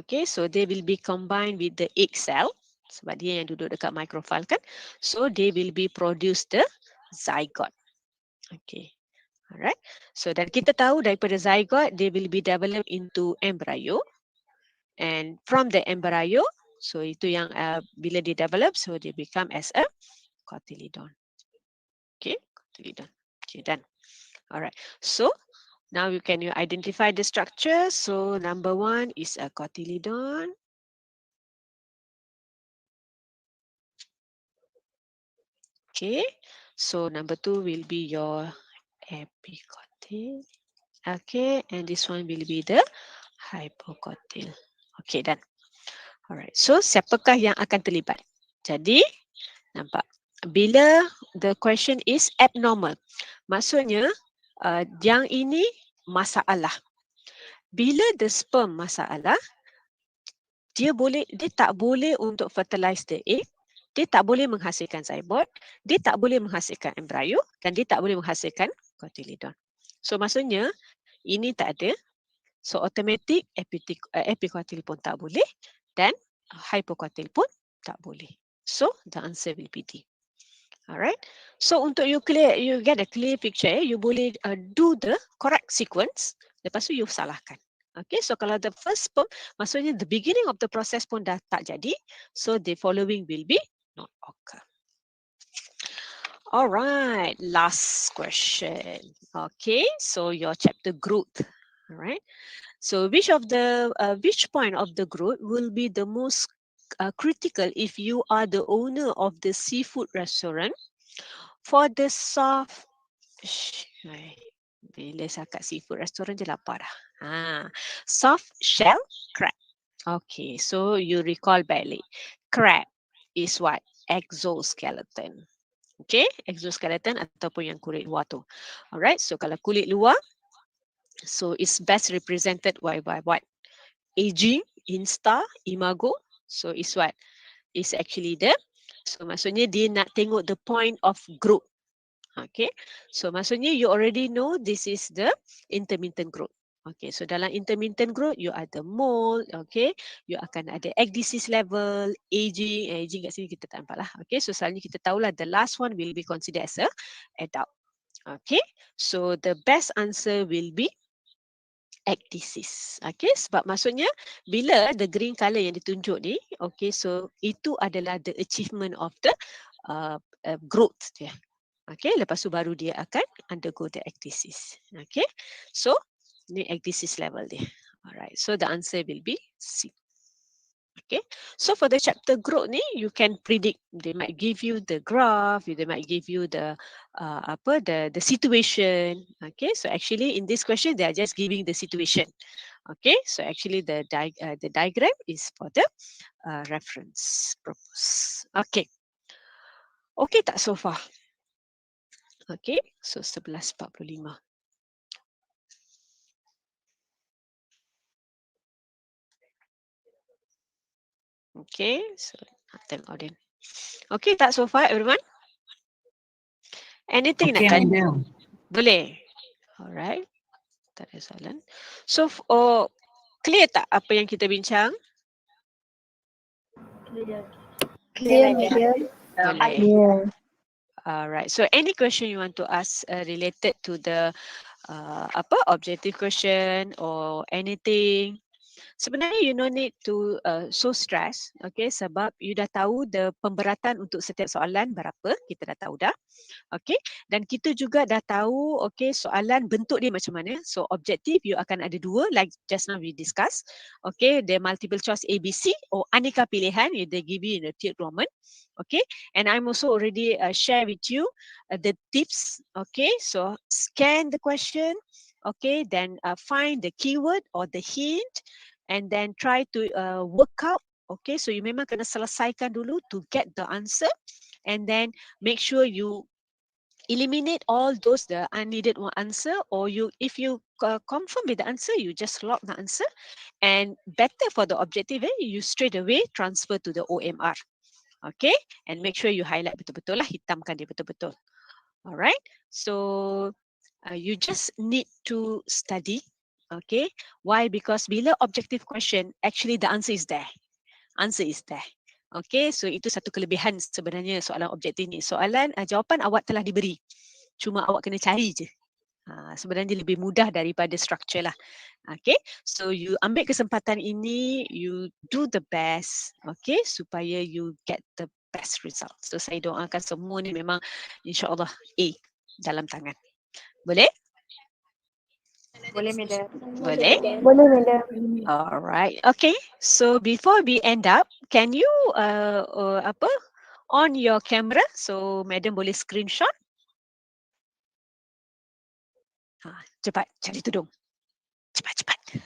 okay, so they will be combined with the egg cell. Sebab dia yang duduk dekat microfile kan. So they will be produce the zygote. Okay. Alright. So dan kita tahu daripada zygote, they will be developed into embryo. And from the embryo, so itu yang bila dia develop, so they become as a cotyledon. Okay, cotyledon. Okay, done. Alright. So now you can identify the structure. So number 1 is a cotyledon. Okay, so number 2 will be your epicotyl. Okay, and this one will be the hypocotyl. Okay, done. Alright, so siapakah yang akan terlibat? Jadi, nampak. Bila the question is abnormal, maksudnya yang ini masalah. Bila the sperm masalah, dia tak boleh untuk fertilize the egg. Dia tak boleh menghasilkan zygote, dia tak boleh menghasilkan embryo, dan dia tak boleh menghasilkan cotyledon. So maksudnya ini tak ada. So automatic epicotyl pun tak boleh dan hypocotyl pun tak boleh. So the answer will be D. Alright. So untuk you get a clear picture, you boleh do the correct sequence. Lepas tu you salahkan. Okay, so kalau the first sperm, maksudnya the beginning of the process pun dah tak jadi. So the following will be not occur. Alright, last question. Okay, so your chapter growth. Alright. So which point of the growth will be the most critical if you are the owner of the seafood restaurant? For the soft, bila cakap seafood restaurant je lapar dah. Soft shell crab. Okay, so you recall back. Crab is what? Exoskeleton. Okay, exoskeleton ataupun yang kulit luar tu. Alright, so kalau kulit luar, so it's best represented by what? Ajin, Insta, Imago. So it's what? It's actually the, so maksudnya dia nak tengok the point of growth. Okay, so maksudnya you already know this is the intermittent growth. Okay, so dalam intermittent growth, you ada mold, okay, you akan ada egg disease level, aging kat sini kita tak nampak lah. Okay, so selalunya kita tahulah the last one will be considered as a adult. Okay, so the best answer will be egg disease. Okay, sebab maksudnya bila the green color yang ditunjuk ni, okay, so itu adalah the achievement of the growth dia. Okay, lepas tu baru dia akan undergo the egg disease. Okay, so ni egg disease level dia. Alright, so the answer will be C. Okay, so for the chapter growth ni, you can predict. They might give you the graph, they might give you the the situation. Okay, so actually in this question they are just giving the situation. Okay, so actually the diagram is for the reference purpose. Okay, okay tak so far? Okay, so 11:45. Okay, so tengok Odin. Okay tak so far everyone? Anything nak tanya? Boleh? Alright, tak ada soalan. So, clear tak apa yang kita bincang? Clear, madam. Boleh. Yeah. Alright, so any question you want to ask related to the objective question or anything, sebenarnya you no need to so stress, okay, sebab you dah tahu the pemberatan untuk setiap soalan berapa, kita dah tahu dah. Okay, dan kita juga dah tahu okay soalan bentuk dia macam mana. So objektif you akan ada dua, like just now we discuss. Okay, the multiple choice ABC or aneka pilihan they give you in the tiered Roman. Okay, and I'm also already share with you the tips. Okay, so scan the question. Okay, then find the keyword or the hint, and then try to work out. Okay, so you memang kena selesaikan dulu to get the answer, and then make sure you eliminate all those the unneeded answer, or you if you confirm with the answer, you just log the answer, and better for the objective, you straight away transfer to the OMR. Okay, and make sure you highlight betul-betul lah, hitamkan dia betul-betul. Alright, so you just need to study. Okay, why? Because bila objective question, actually the answer is there. Answer is there. Okay, so itu satu kelebihan sebenarnya soalan objektif ni. Soalan jawapan awak telah diberi, cuma awak kena cari je. Sebenarnya lebih mudah daripada structure lah. Okay, so you ambil kesempatan ini, you do the best, okay, supaya you get the best result. So saya doakan semua ni memang insyaAllah A dalam tangan. Boleh? Boleh, madam. Boleh? Boleh, madam. Alright, okay. So before we end up, can you on your camera so madam boleh screenshot? Cepat cari tudung. Cepat.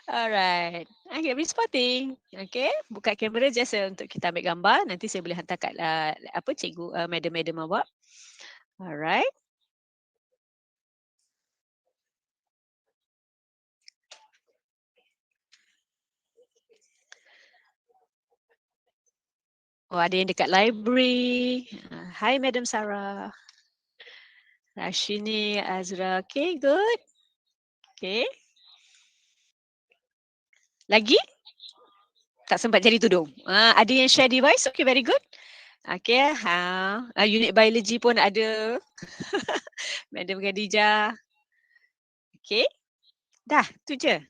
Alright. Okay, respotting. Okay, buka kamera just untuk kita ambil gambar. Nanti saya boleh hantar kat cikgu madam awak. Alright. Oh, ada yang dekat library. Hi Madam Sarah. Rashini, Azra. Okay, good. Okay. Lagi? Tak sempat jadi tudung. Ada yang share device? Okay, very good. Okay, unit biology pun ada. Madam Khadijah. Okay. Dah, tu je.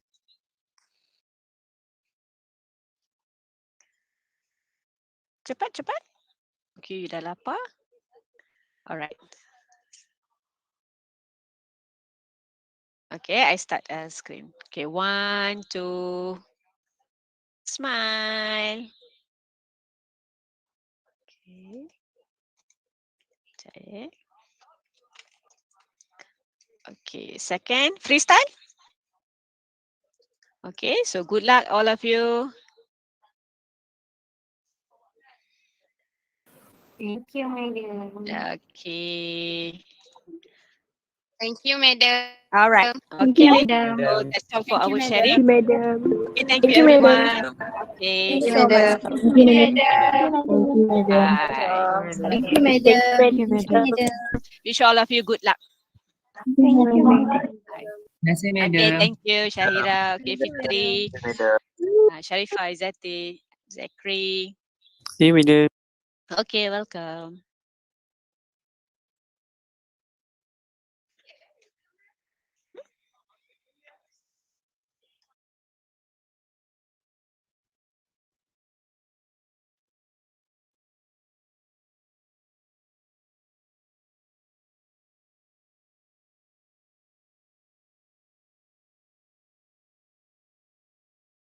Cepat. Okay, you dah lapar. Alright. Okay, I start screen. Okay, 1, 2. Smile. Okay. Okay, second, freestyle. Okay, so good luck all of you. Thank you, madam. Okay. Thank you, madam. All right. Thank you, Okay. madam. So that's all for Thank you, our madam. sharing. Thank you, madam. Okay, thank Thank you you, madam. everyone. Okay. Thank you, madam. Thank you, madam. Bye. Thank you, madam. Thank you, madam. Wish all of you good luck. Thank you, madam. Okay, thank you Syahira. Okay, Fitri. Sharifah, Izati, Zachary. See you, madam. Okay, welcome.